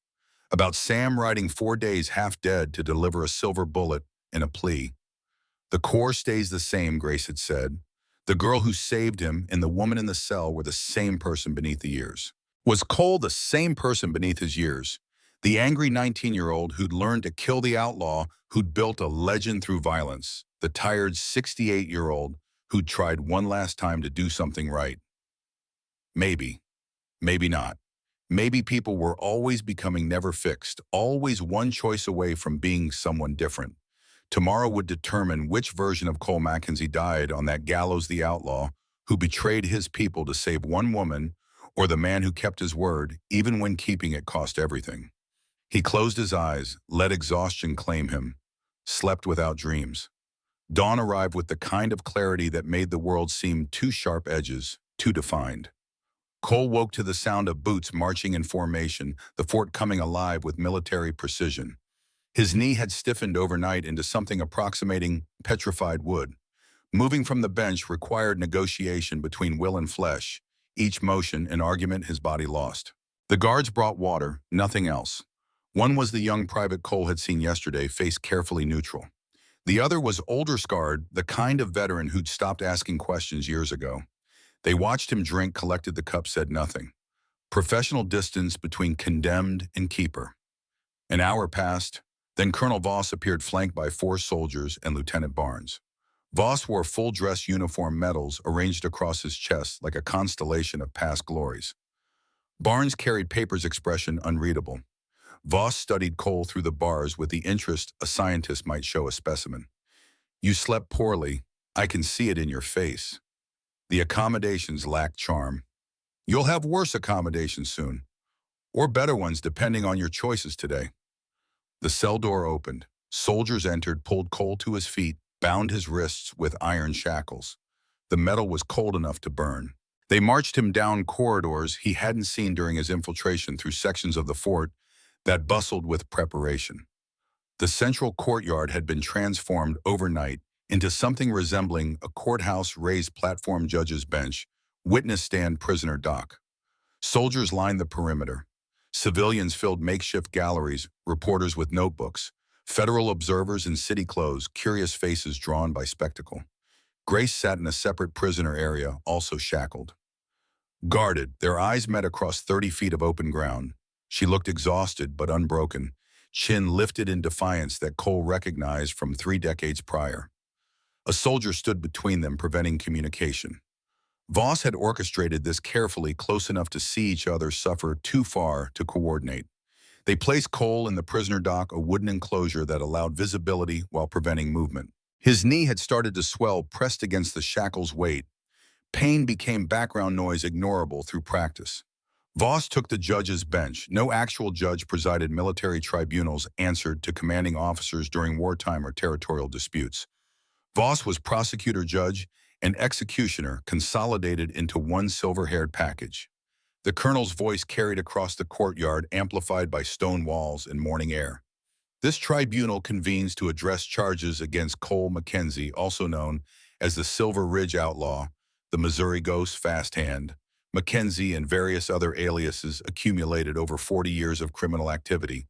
Speaker 1: about Sam riding 4 days half dead to deliver a silver bullet in a plea. The core stays the same, Grace had said. The girl who saved him and the woman in the cell were the same person beneath the years. Was Cole the same person beneath his years? The angry 19-year-old who'd learned to kill the outlaw, who'd built a legend through violence. The tired 68-year-old who'd tried one last time to do something right. Maybe. Maybe not. Maybe people were always becoming never fixed, always one choice away from being someone different. Tomorrow would determine which version of Cole Mackenzie died on that gallows, the outlaw who betrayed his people to save one woman, or the man who kept his word, even when keeping it cost everything. He closed his eyes, let exhaustion claim him, slept without dreams. Dawn arrived with the kind of clarity that made the world seem too sharp edges, too defined. Cole woke to the sound of boots marching in formation, the fort coming alive with military precision. His knee had stiffened overnight into something approximating petrified wood. Moving from the bench required negotiation between will and flesh. Each motion an argument his body lost. The guards brought water, nothing else. One was the young Private Cole had seen yesterday, face carefully neutral. The other was older, scarred, the kind of veteran who'd stopped asking questions years ago. They watched him drink, collected the cup, said nothing. Professional distance between condemned and keeper. An hour passed, then Colonel Voss appeared, flanked by 4 soldiers and Lieutenant Barnes. Voss wore full-dress uniform, medals arranged across his chest like a constellation of past glories. Barnes carried papers, expression unreadable. Voss studied Cole through the bars with the interest a scientist might show a specimen. "You slept poorly. I can see it in your face. The accommodations lack charm. You'll have worse accommodations soon, or better ones depending on your choices today." The cell door opened. Soldiers entered, pulled Cole to his feet, bound his wrists with iron shackles. The metal was cold enough to burn. They marched him down corridors he hadn't seen during his infiltration, through sections of the fort that bustled with preparation. The central courtyard had been transformed overnight into something resembling a courthouse: raised platform, judge's bench, witness stand, prisoner dock. Soldiers lined the perimeter. Civilians filled makeshift galleries, reporters with notebooks, federal observers in city clothes, curious faces drawn by spectacle. Grace sat in a separate prisoner area, also shackled. Guarded, their eyes met across 30 feet of open ground. She looked exhausted but unbroken, chin lifted in defiance that Cole recognized from 3 decades prior. A soldier stood between them, preventing communication. Voss had orchestrated this carefully, close enough to see each other suffer, too far to coordinate. They placed Cole in the prisoner dock, a wooden enclosure that allowed visibility while preventing movement. His knee had started to swell, pressed against the shackle's weight. Pain became background noise, ignorable through practice. Voss took the judge's bench. No actual judge presided. Military tribunals answered to commanding officers during wartime or territorial disputes. Voss was prosecutor, judge, and executioner, consolidated into one silver-haired package. The colonel's voice carried across the courtyard, amplified by stone walls and morning air. "This tribunal convenes to address charges against Cole Mackenzie, also known as the Silver Ridge Outlaw, the Missouri Ghost, Fast Hand, Mackenzie, and various other aliases accumulated over 40 years of criminal activity.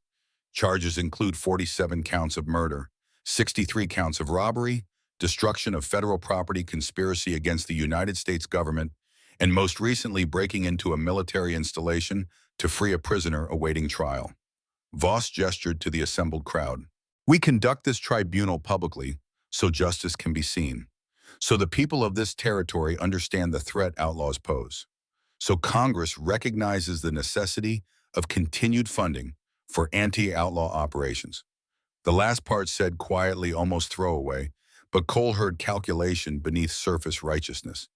Speaker 1: Charges include 47 counts of murder, 63 counts of robbery, destruction of federal property, conspiracy against the United States government, and most recently breaking into a military installation to free a prisoner awaiting trial." Voss gestured to the assembled crowd. "We conduct this tribunal publicly so justice can be seen, so the people of this territory understand the threat outlaws pose, so Congress recognizes the necessity of continued funding for anti-outlaw operations." The last part said quietly, almost throwaway, but Cole heard calculation beneath surface righteousness.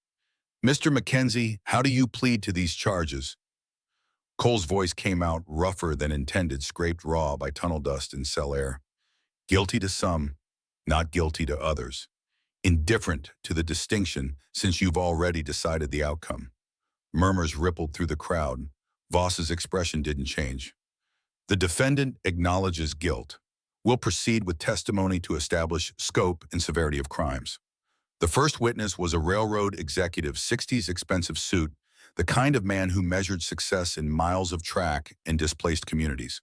Speaker 1: "Mr. Mackenzie, how do you plead to these charges?" Cole's voice came out rougher than intended, scraped raw by tunnel dust and cell air. "Guilty to some, not guilty to others. Indifferent to the distinction, since you've already decided the outcome." Murmurs rippled through the crowd. Voss's expression didn't change. "The defendant acknowledges guilt. Will proceed with testimony to establish scope and severity of crimes." The first witness was a railroad executive, 60s expensive suit, the kind of man who measured success in miles of track and displaced communities.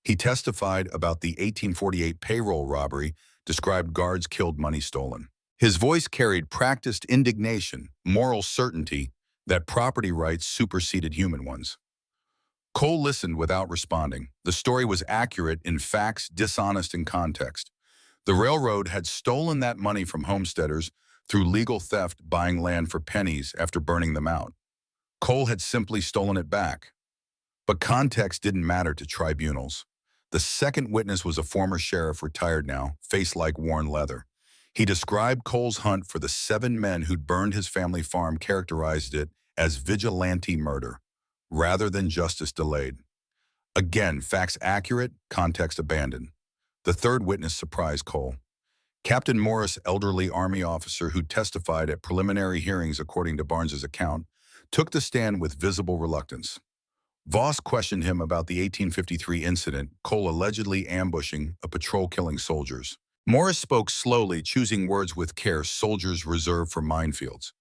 Speaker 1: He testified about the 1848 payroll robbery, described guards killed, money stolen. His voice carried practiced indignation, moral certainty that property rights superseded human ones. Cole listened without responding. The story was accurate in facts, dishonest in context. The railroad had stolen that money from homesteaders through legal theft, buying land for pennies after burning them out. Cole had simply stolen it back. But context didn't matter to tribunals. The second witness was a former sheriff, retired now, face like worn leather. He described Cole's hunt for the 7 men who'd burned his family farm, characterized it as vigilante murder, rather than justice delayed. Again, facts accurate, context abandoned. The third witness surprised Cole. Captain Morris, elderly Army officer who testified at preliminary hearings according to Barnes's account, took the stand with visible reluctance. Voss questioned him about the 1853 incident, Cole allegedly ambushing a patrol killing soldiers. Morris spoke slowly, choosing words with care soldiers reserve for minefields.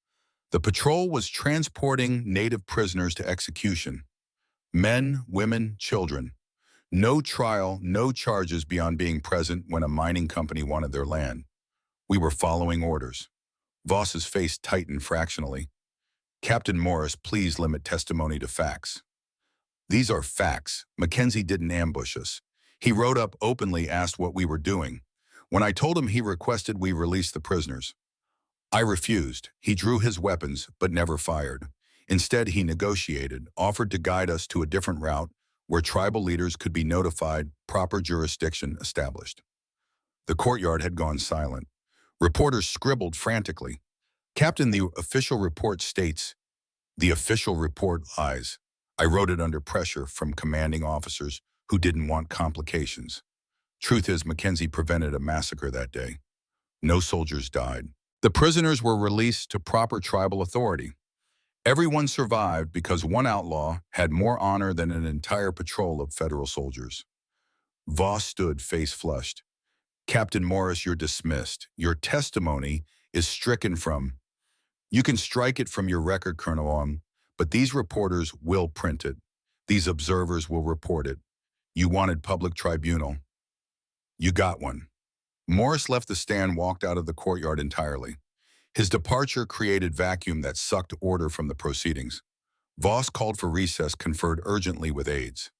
Speaker 1: The patrol was transporting native prisoners to execution. Men, women, children. No trial, no charges beyond being present when a mining company wanted their land. We were following orders. Voss's face tightened fractionally. Captain Morris, please limit testimony to facts. These are facts. Mackenzie didn't ambush us. He rode up openly, asked what we were doing. When I told him, he requested we release the prisoners. I refused. He drew his weapons, but never fired. Instead, he negotiated, offered to guide us to a different route where tribal leaders could be notified, proper jurisdiction established. The courtyard had gone silent. Reporters scribbled frantically. Captain, the official report states, the official report lies. I wrote it under pressure from commanding officers who didn't want complications. Truth is, Mackenzie prevented a massacre that day. No soldiers died. The prisoners were released to proper tribal authority. Everyone survived because one outlaw had more honor than an entire patrol of federal soldiers. Voss stood, face flushed. Captain Morris, you're dismissed. Your testimony is stricken from. You can strike it from your record, Colonel Ong, but these reporters will print it. These observers will report it. You wanted public tribunal. You got one. Morris left the stand, walked out of the courtyard entirely. His departure created vacuum that sucked order from the proceedings. Voss called for recess, conferred urgently with aides.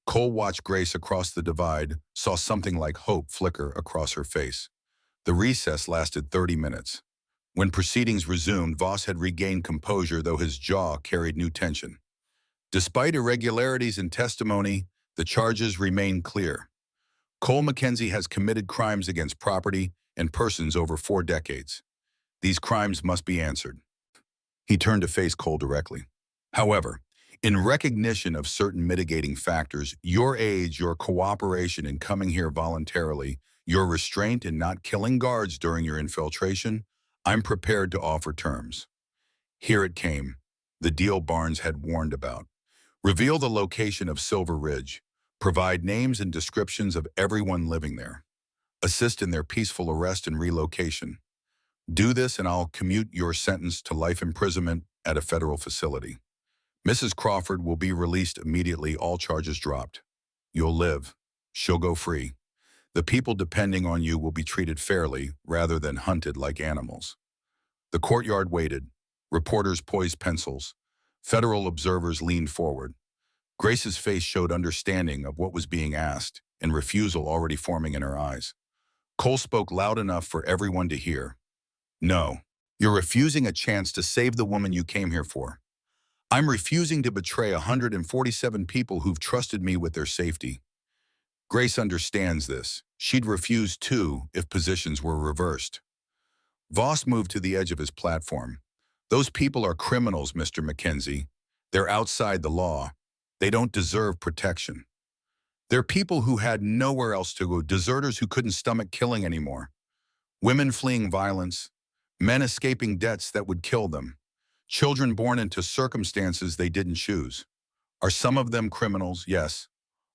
Speaker 1: Cole watched Grace across the divide, saw something like hope flicker across her face. The recess lasted 30 minutes. When proceedings resumed, Voss had regained composure, though his jaw carried new tension. Despite irregularities in testimony, the charges remained clear. Cole Mackenzie has committed crimes against property and persons over 4 decades. These crimes must be answered. He turned to face Cole directly. However, in recognition of certain mitigating factors, your age, your cooperation in coming here voluntarily, your restraint in not killing guards during your infiltration, I'm prepared to offer terms. Here it came, the deal Barnes had warned about. Reveal the location of Silver Ridge. Provide names and descriptions of everyone living there. Assist in their peaceful arrest and relocation. Do this and I'll commute your sentence to life imprisonment at a federal facility. Mrs. Crawford will be released immediately, all charges dropped. You'll live. She'll go free. The people depending on you will be treated fairly rather than hunted like animals. The courtyard waited. Reporters poised pencils. Federal observers leaned forward. Grace's face showed understanding of what was being asked and refusal already forming in her eyes. Cole spoke loud enough for everyone to hear. No, you're refusing a chance to save the woman you came here for. I'm refusing to betray 147 people who've trusted me with their safety. Grace understands this. She'd refuse too if positions were reversed. Voss moved to the edge of his platform. Those people are criminals, Mr. Mackenzie. They're outside the law. They don't deserve protection. They're people who had nowhere else to go, deserters who couldn't stomach killing anymore. Women fleeing violence, men escaping debts that would kill them, children born into circumstances they didn't choose. Are some of them criminals? Yes.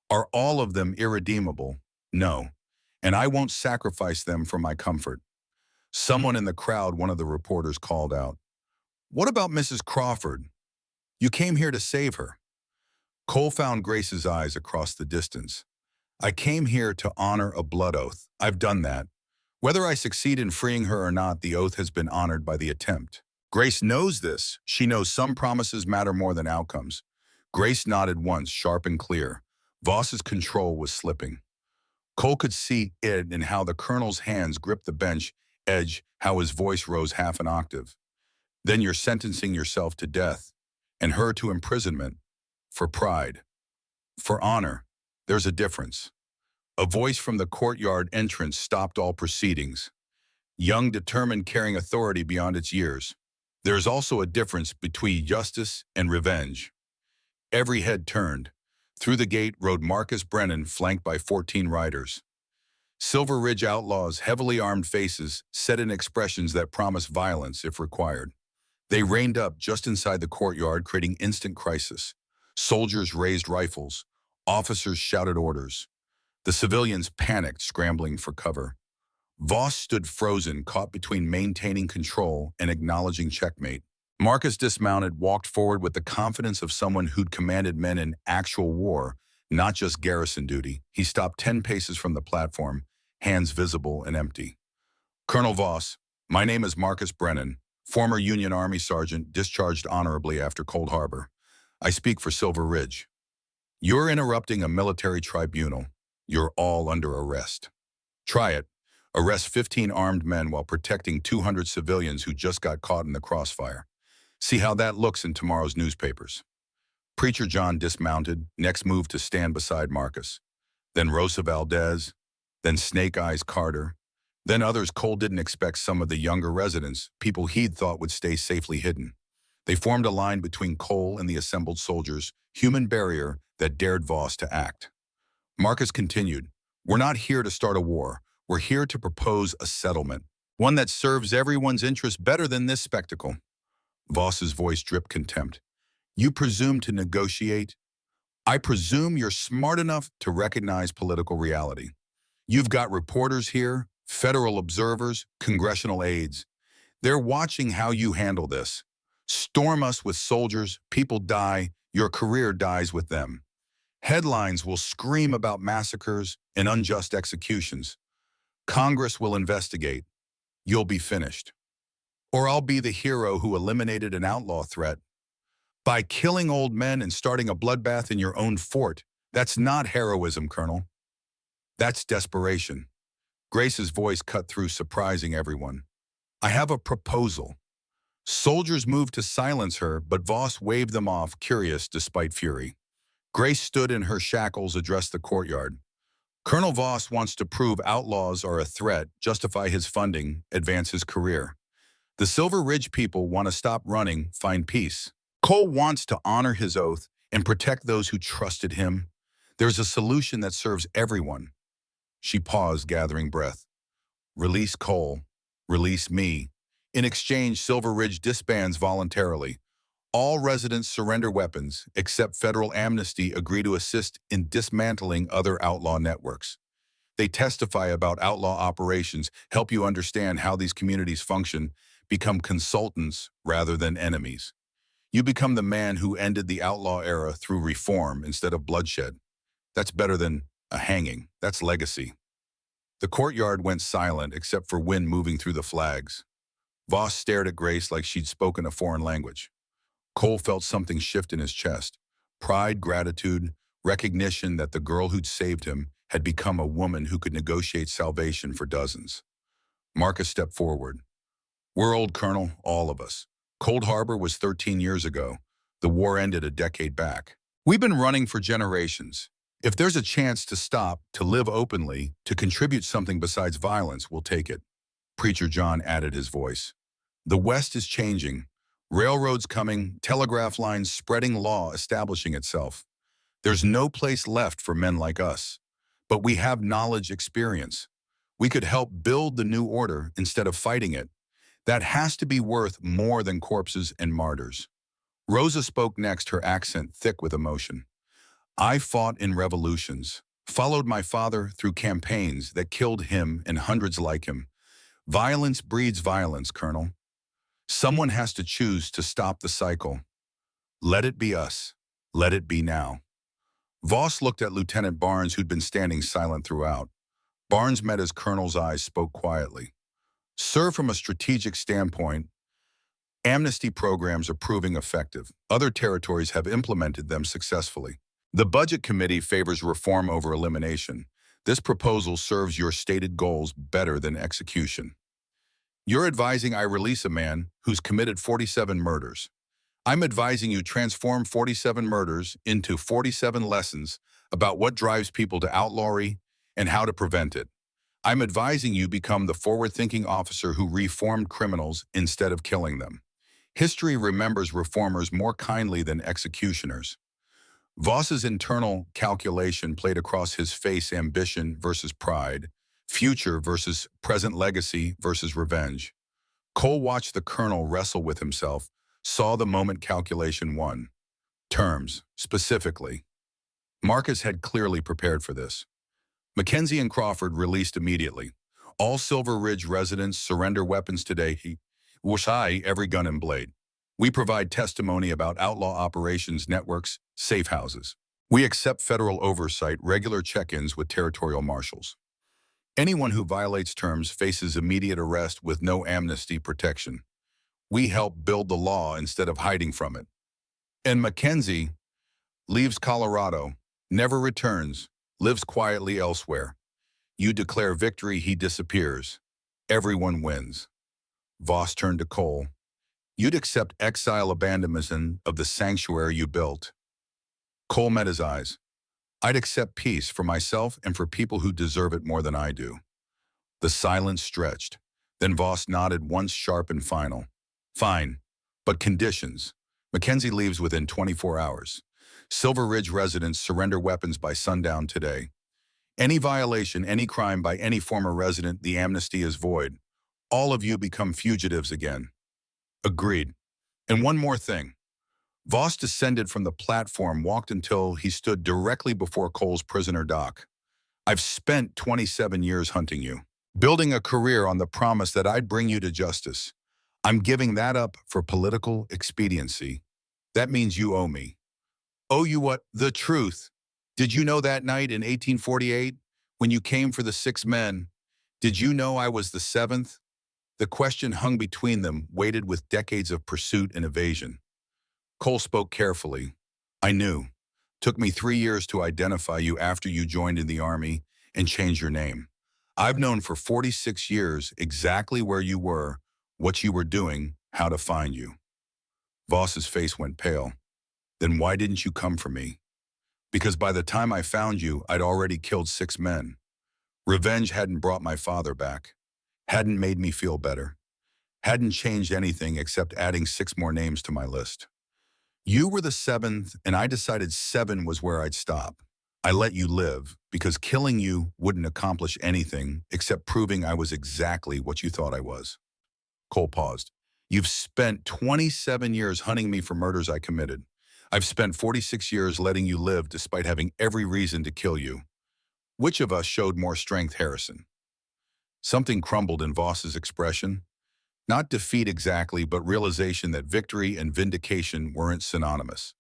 Speaker 1: Are all of them irredeemable? No. And I won't sacrifice them for my comfort. Someone in the crowd, one of the reporters, called out, "What about Mrs. Crawford? You came here to save her." Cole found Grace's eyes across the distance. I came here to honor a blood oath. I've done that. Whether I succeed in freeing her or not, the oath has been honored by the attempt. Grace knows this. She knows some promises matter more than outcomes. Grace nodded once, sharp and clear. Voss's control was slipping. Cole could see it in how the colonel's hands gripped the bench edge, how his voice rose half an octave. Then you're sentencing yourself to death, and her to imprisonment. For pride. For honor. There's a difference. A voice from the courtyard entrance stopped all proceedings. Young, determined, carrying authority beyond its years. There is also a difference between justice and revenge. Every head turned. Through the gate rode Marcus Brennan, flanked by 14 riders. Silver Ridge outlaws, heavily armed faces, set in expressions that promised violence if required. They reined up just inside the courtyard, creating instant crisis. Soldiers raised rifles. Officers shouted orders. The civilians panicked, scrambling for cover. Voss stood frozen, caught between maintaining control and acknowledging checkmate. Marcus dismounted, walked forward with the confidence of someone who'd commanded men in actual war, not just garrison duty. He stopped 10 paces from the platform, hands visible and empty. Colonel Voss, my name is Marcus Brennan, former Union Army sergeant discharged honorably after Cold Harbor. I speak for Silver Ridge. You're interrupting a military tribunal. You're all under arrest. Try it. Arrest 15 armed men while protecting 200 civilians who just got caught in the crossfire. See how that looks in tomorrow's newspapers. Preacher John dismounted, next moved to stand beside Marcus. Then Rosa Valdez, then Snake Eyes Carter, then others Cole didn't expect, some of the younger residents, people he'd thought would stay safely hidden. They formed a line between Cole and the assembled soldiers, human barrier that dared Voss to act. Marcus continued, we're not here to start a war. We're here to propose a settlement, one that serves everyone's interest better than this spectacle. Voss's voice dripped contempt. You presume to negotiate? I presume you're smart enough to recognize political reality. You've got reporters here, federal observers, congressional aides. They're watching how you handle this. Storm us with soldiers, people die, your career dies with them. Headlines will scream about massacres and unjust executions. Congress will investigate. You'll be finished. Or I'll be the hero who eliminated an outlaw threat. By killing old men and starting a bloodbath in your own fort, that's not heroism, Colonel. That's desperation. Grace's voice cut through, surprising everyone. I have a proposal. Soldiers moved to silence her, but Voss waved them off, curious despite fury. Grace stood in her shackles, addressed the courtyard. Colonel Voss wants to prove outlaws are a threat, justify his funding, advance his career. The Silver Ridge people want to stop running, find peace. Cole wants to honor his oath and protect those who trusted him. There's a solution that serves everyone. She paused, gathering breath. Release Cole. Release me. In exchange, Silver Ridge disbands voluntarily. All residents surrender weapons, except federal amnesty agree to assist in dismantling other outlaw networks. They testify about outlaw operations, help you understand how these communities function, become consultants rather than enemies. You become the man who ended the outlaw era through reform instead of bloodshed. That's better than a hanging. That's legacy. The courtyard went silent except for wind moving through the flags. Voss stared at Grace like she'd spoken a foreign language. Cole felt something shift in his chest. Pride, gratitude, recognition that the girl who'd saved him had become a woman who could negotiate salvation for dozens. Marcus stepped forward. We're old, Colonel, all of us. Cold Harbor was 13 years ago. The war ended a decade back. We've been running for generations. If there's a chance to stop, to live openly, to contribute something besides violence, we'll take it. Preacher John added his voice. The West is changing. Railroads coming, telegraph lines spreading, law establishing itself. There's no place left for men like us. But we have knowledge, experience. We could help build the new order instead of fighting it. That has to be worth more than corpses and martyrs. Rosa spoke next, her accent thick with emotion. I fought in revolutions, followed my father through campaigns that killed him and hundreds like him. Violence breeds violence, Colonel. Someone has to choose to stop the cycle. Let it be us. Let it be now. Voss looked at Lieutenant Barnes, who'd been standing silent throughout. Barnes met his colonel's eyes, spoke quietly. Sir, from a strategic standpoint, amnesty programs are proving effective. Other territories have implemented them successfully. The Budget Committee favors reform over elimination. This proposal serves your stated goals better than execution. You're advising I release a man who's committed 47 murders. I'm advising you transform 47 murders into 47 lessons about what drives people to outlawry and how to prevent it. I'm advising you become the forward-thinking officer who reformed criminals instead of killing them. History remembers reformers more kindly than executioners. Voss's internal calculation played across his face: ambition versus pride, future versus present, legacy versus revenge. Cole watched the colonel wrestle with himself, saw the moment calculation won. Terms, specifically. Marcus had clearly prepared for this. Mackenzie and Crawford released immediately. All Silver Ridge residents surrender weapons today. Wasai every gun and blade. We provide testimony about outlaw operations networks, safe houses. We accept federal oversight, regular check-ins with territorial marshals. Anyone who violates terms faces immediate arrest with no amnesty protection. We help build the law instead of hiding from it. And Mackenzie leaves Colorado, never returns, lives quietly elsewhere. You declare victory, he disappears. Everyone wins. Voss turned to Cole. You'd accept exile abandonment of the sanctuary you built. Cole met his eyes. I'd accept peace for myself and for people who deserve it more than I do. The silence stretched. Then Voss nodded once sharp and final. Fine, but conditions. Mackenzie leaves within 24 hours. Silver Ridge residents surrender weapons by sundown today. Any violation, any crime by any former resident, the amnesty is void. All of you become fugitives again. Agreed. And one more thing. Voss descended from the platform, walked until he stood directly before Cole's prisoner dock. I've spent 27 years hunting you, building a career on the promise that I'd bring you to justice. I'm giving that up for political expediency. That means you owe me. Owe you what? The truth. Did you know that night in 1848, when you came for the 6 men, did you know I was the 7th? The question hung between them, weighted with decades of pursuit and evasion. Cole spoke carefully. I knew. Took me 3 years to identify you after you joined in the army and changed your name. I've known for 46 years exactly where you were, what you were doing, how to find you. Voss's face went pale. Then why didn't you come for me? Because by the time I found you, I'd already killed 6 men. Revenge hadn't brought my father back, hadn't made me feel better, hadn't changed anything except adding 6 more names to my list. You were the 7th, and I decided 7 was where I'd stop. I let you live because killing you wouldn't accomplish anything except proving I was exactly what you thought I was. Cole paused. You've spent 27 years hunting me for murders I committed. I've spent 46 years letting you live despite having every reason to kill you. Which of us showed more strength, Harrison? Something crumbled in Voss's expression. Not defeat exactly, but realization that victory and vindication weren't synonymous.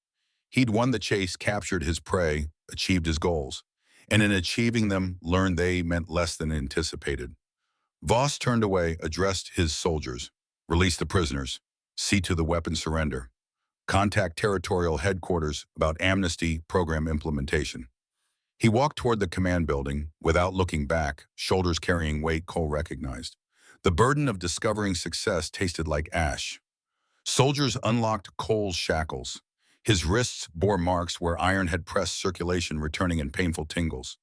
Speaker 1: He'd won the chase, captured his prey, achieved his goals, and in achieving them, learned they meant less than anticipated. Voss turned away, addressed his soldiers. Release the prisoners. See to the weapon surrender. Contact territorial headquarters about amnesty program implementation. He walked toward the command building, without looking back, shoulders carrying weight Cole recognized. The burden of discovering success tasted like ash. Soldiers unlocked Cole's shackles. His wrists bore marks where iron had pressed circulation, returning in painful tingles.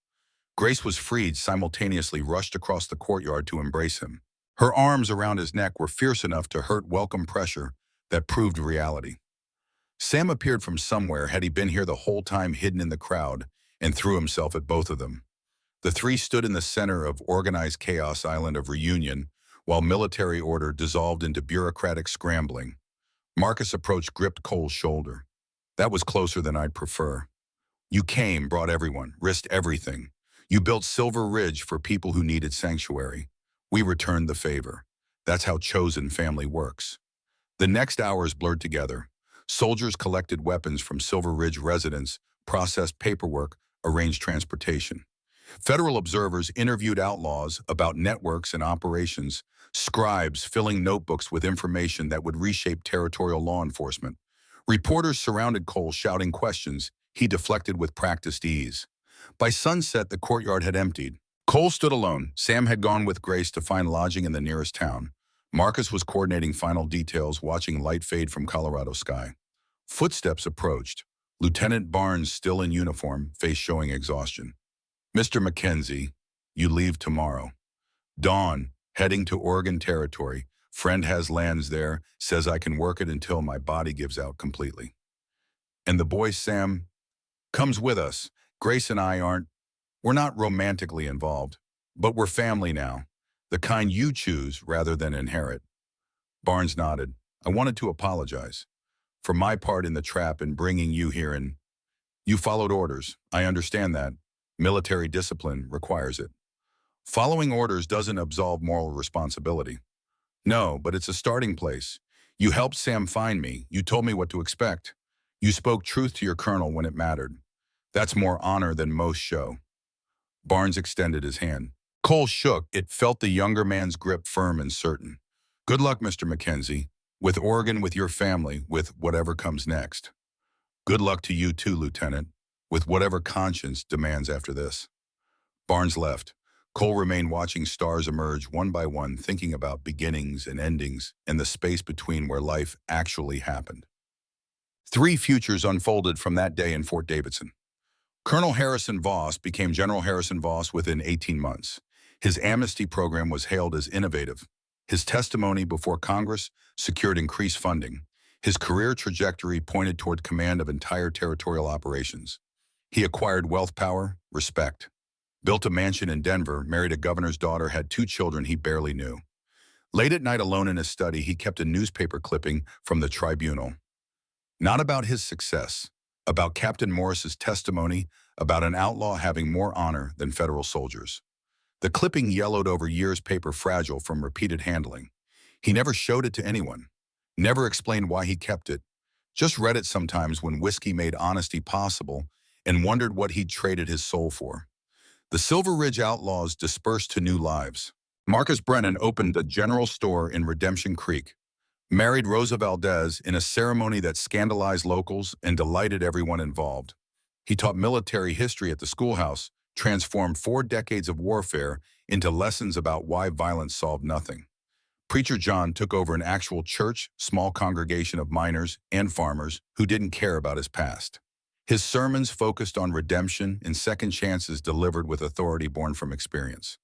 Speaker 1: Grace was freed, simultaneously rushed across the courtyard to embrace him. Her arms around his neck were fierce enough to hurt welcome pressure that proved reality. Sam appeared from somewhere, had he been here the whole time, hidden in the crowd, and threw himself at both of them. The 3 stood in the center of organized chaos island of reunion, while military order dissolved into bureaucratic scrambling. Marcus approached, gripped Cole's shoulder. That was closer than I'd prefer. You came, brought everyone, risked everything. You built Silver Ridge for people who needed sanctuary. We returned the favor. That's how chosen family works. The next hours blurred together. Soldiers collected weapons from Silver Ridge residents, processed paperwork, arranged transportation. Federal observers interviewed outlaws about networks and operations, scribes filling notebooks with information that would reshape territorial law enforcement. Reporters surrounded Cole, shouting questions. He deflected with practiced ease. By sunset, the courtyard had emptied. Cole stood alone. Sam had gone with Grace to find lodging in the nearest town. Marcus was coordinating final details, watching light fade from Colorado sky. Footsteps approached. Lieutenant Barnes, still in uniform, face showing exhaustion. Mr. Mackenzie, you leave tomorrow. Dawn, heading to Oregon Territory. Friend has lands there, says I can work it until my body gives out completely. And the boy Sam comes with us. Grace and I we're not romantically involved, but we're family now. The kind you choose rather than inherit. Barnes nodded. I wanted to apologize for my part in the trap in bringing you here, and you followed orders. I understand that. Military discipline requires it. Following orders doesn't absolve moral responsibility. No, but it's a starting place. You helped Sam find me. You told me what to expect. You spoke truth to your colonel when it mattered. That's more honor than most show. Barnes extended his hand. Cole shook. It felt the younger man's grip firm and certain. Good luck, Mr. Mackenzie. With Oregon, with your family, with whatever comes next. Good luck to you too, Lieutenant, with whatever conscience demands after this. Barnes left. Cole remained watching stars emerge one by one, thinking about beginnings and endings and the space between where life actually happened. 3 futures unfolded from that day in Fort Davidson. Colonel Harrison Voss became General Harrison Voss within 18 months. His amnesty program was hailed as innovative. His testimony before Congress secured increased funding. His career trajectory pointed toward command of entire territorial operations. He acquired wealth, power, respect. Built a mansion in Denver, married a governor's daughter, had 2 children he barely knew. Late at night alone in his study, he kept a newspaper clipping from the Tribunal. Not about his success, about Captain Morris's testimony about an outlaw having more honor than federal soldiers. The clipping yellowed over years, paper fragile from repeated handling. He never showed it to anyone, never explained why he kept it, just read it sometimes when whiskey made honesty possible and wondered what he'd traded his soul for. The Silver Ridge outlaws dispersed to new lives. Marcus Brennan opened a general store in Redemption Creek, married Rosa Valdez in a ceremony that scandalized locals and delighted everyone involved. He taught military history at the schoolhouse, transformed 4 decades of warfare into lessons about why violence solved nothing. Preacher John took over an actual church, small congregation of miners and farmers who didn't care about his past. His sermons focused on redemption and second chances delivered with authority born from experience.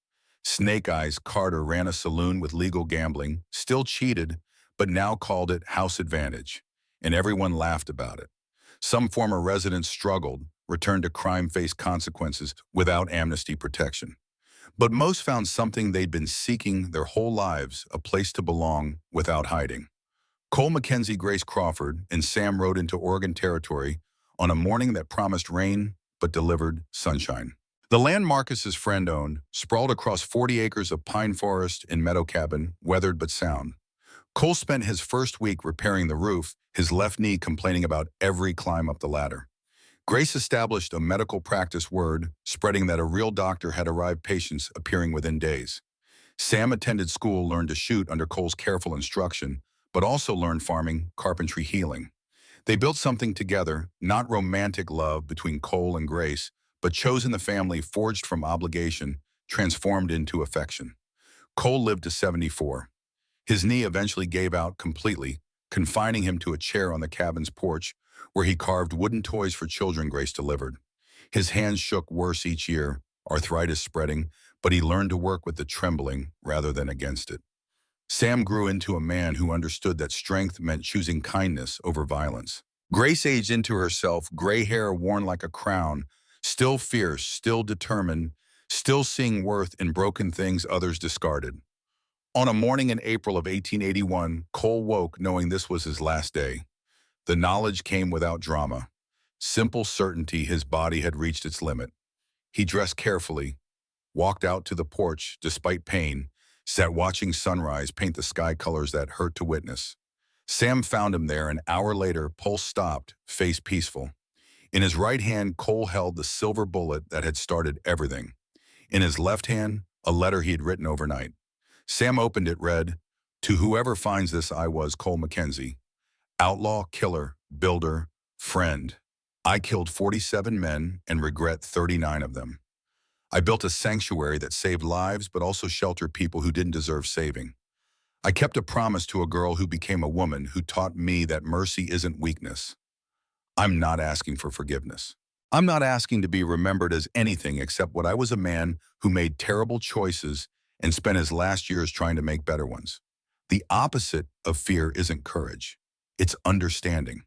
Speaker 1: Snake Eyes Carter ran a saloon with legal gambling, still cheated, but now called it House Advantage, and everyone laughed about it. Some former residents struggled, returned to crime, faced consequences without amnesty protection. But most found something they'd been seeking their whole lives, a place to belong without hiding. Cole Mackenzie, Grace Crawford, and Sam rode into Oregon Territory on a morning that promised rain but delivered sunshine. The land Marcus's friend owned sprawled across 40 acres of pine forest and meadow cabin, weathered but sound. Cole spent his first week repairing the roof, his left knee complaining about every climb up the ladder. Grace established a medical practice, word spreading that a real doctor had arrived, patients appearing within days. Sam attended school, learned to shoot under Cole's careful instruction, but also learned farming, carpentry, healing. They built something together, not romantic love between Cole and Grace, but chosen the family forged from obligation, transformed into affection. Cole lived to 74. His knee eventually gave out completely, confining him to a chair on the cabin's porch where he carved wooden toys for children Grace delivered. His hands shook worse each year, arthritis spreading, but he learned to work with the trembling rather than against it. Sam grew into a man who understood that strength meant choosing kindness over violence. Grace aged into herself, gray hair worn like a crown, still fierce, still determined, still seeing worth in broken things others discarded. On a morning in April of 1881, Cole woke knowing this was his last day. The knowledge came without drama. Simple certainty his body had reached its limit. He dressed carefully, walked out to the porch despite pain, sat watching sunrise paint the sky colors that hurt to witness. Sam found him there an hour later, pulse stopped, face peaceful. In his right hand, Cole held the silver bullet that had started everything. In his left hand, a letter he had written overnight. Sam opened it, read, "To whoever finds this, I was Cole Mackenzie. Outlaw, killer, builder, friend. I killed 47 men and regret 39 of them. I built a sanctuary that saved lives but also sheltered people who didn't deserve saving. I kept a promise to a girl who became a woman who taught me that mercy isn't weakness. I'm not asking for forgiveness. I'm not asking to be remembered as anything except what I was, a man who made terrible choices and spent his last years trying to make better ones. The opposite of fear isn't courage. It's understanding.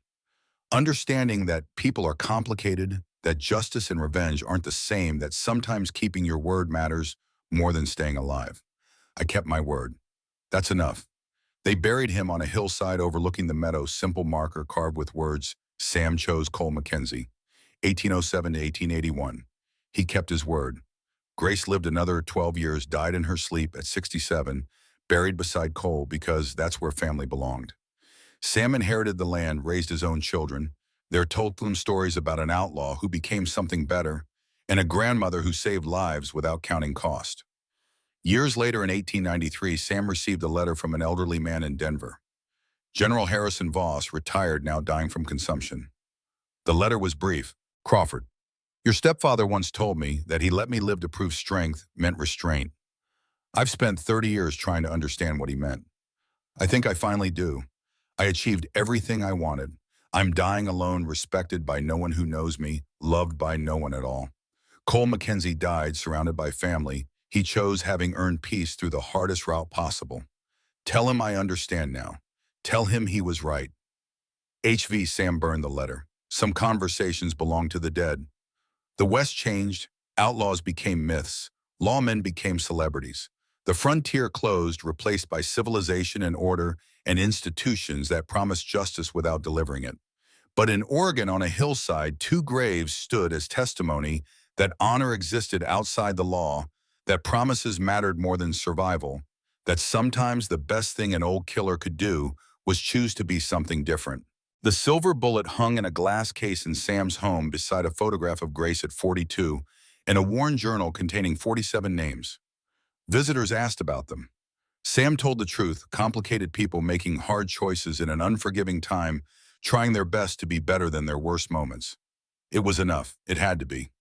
Speaker 1: Understanding that people are complicated, that justice and revenge aren't the same, that sometimes keeping your word matters more than staying alive. I kept my word. That's enough." They buried him on a hillside overlooking the meadow, simple marker carved with words, "Sam chose Cole Mackenzie, 1807 to 1881. He kept his word." Grace lived another 12 years, died in her sleep at 67, buried beside Cole because that's where family belonged. Sam inherited the land, raised his own children. They're told them stories about an outlaw who became something better and a grandmother who saved lives without counting cost. Years later in 1893, Sam received a letter from an elderly man in Denver. General Harrison Voss, retired, now dying from consumption. The letter was brief. Crawford, your stepfather once told me that he let me live to prove strength meant restraint. I've spent 30 years trying to understand what he meant. I think I finally do. I achieved everything I wanted. I'm dying alone, respected by no one who knows me, loved by no one at all. Cole Mackenzie died surrounded by family. He chose having earned peace through the hardest route possible. Tell him I understand now. Tell him he was right. HV Sam burned the letter. Some conversations belong to the dead. The West changed. Outlaws became myths. Lawmen became celebrities. The frontier closed, replaced by civilization and order and institutions that promised justice without delivering it. But in Oregon, on a hillside, two graves stood as testimony that honor existed outside the law, that promises mattered more than survival, that sometimes the best thing an old killer could do was choose to be something different. The silver bullet hung in a glass case in Sam's home beside a photograph of Grace at 42 and a worn journal containing 47 names. Visitors asked about them. Sam told the truth, complicated people making hard choices in an unforgiving time, trying their best to be better than their worst moments. It was enough. It had to be.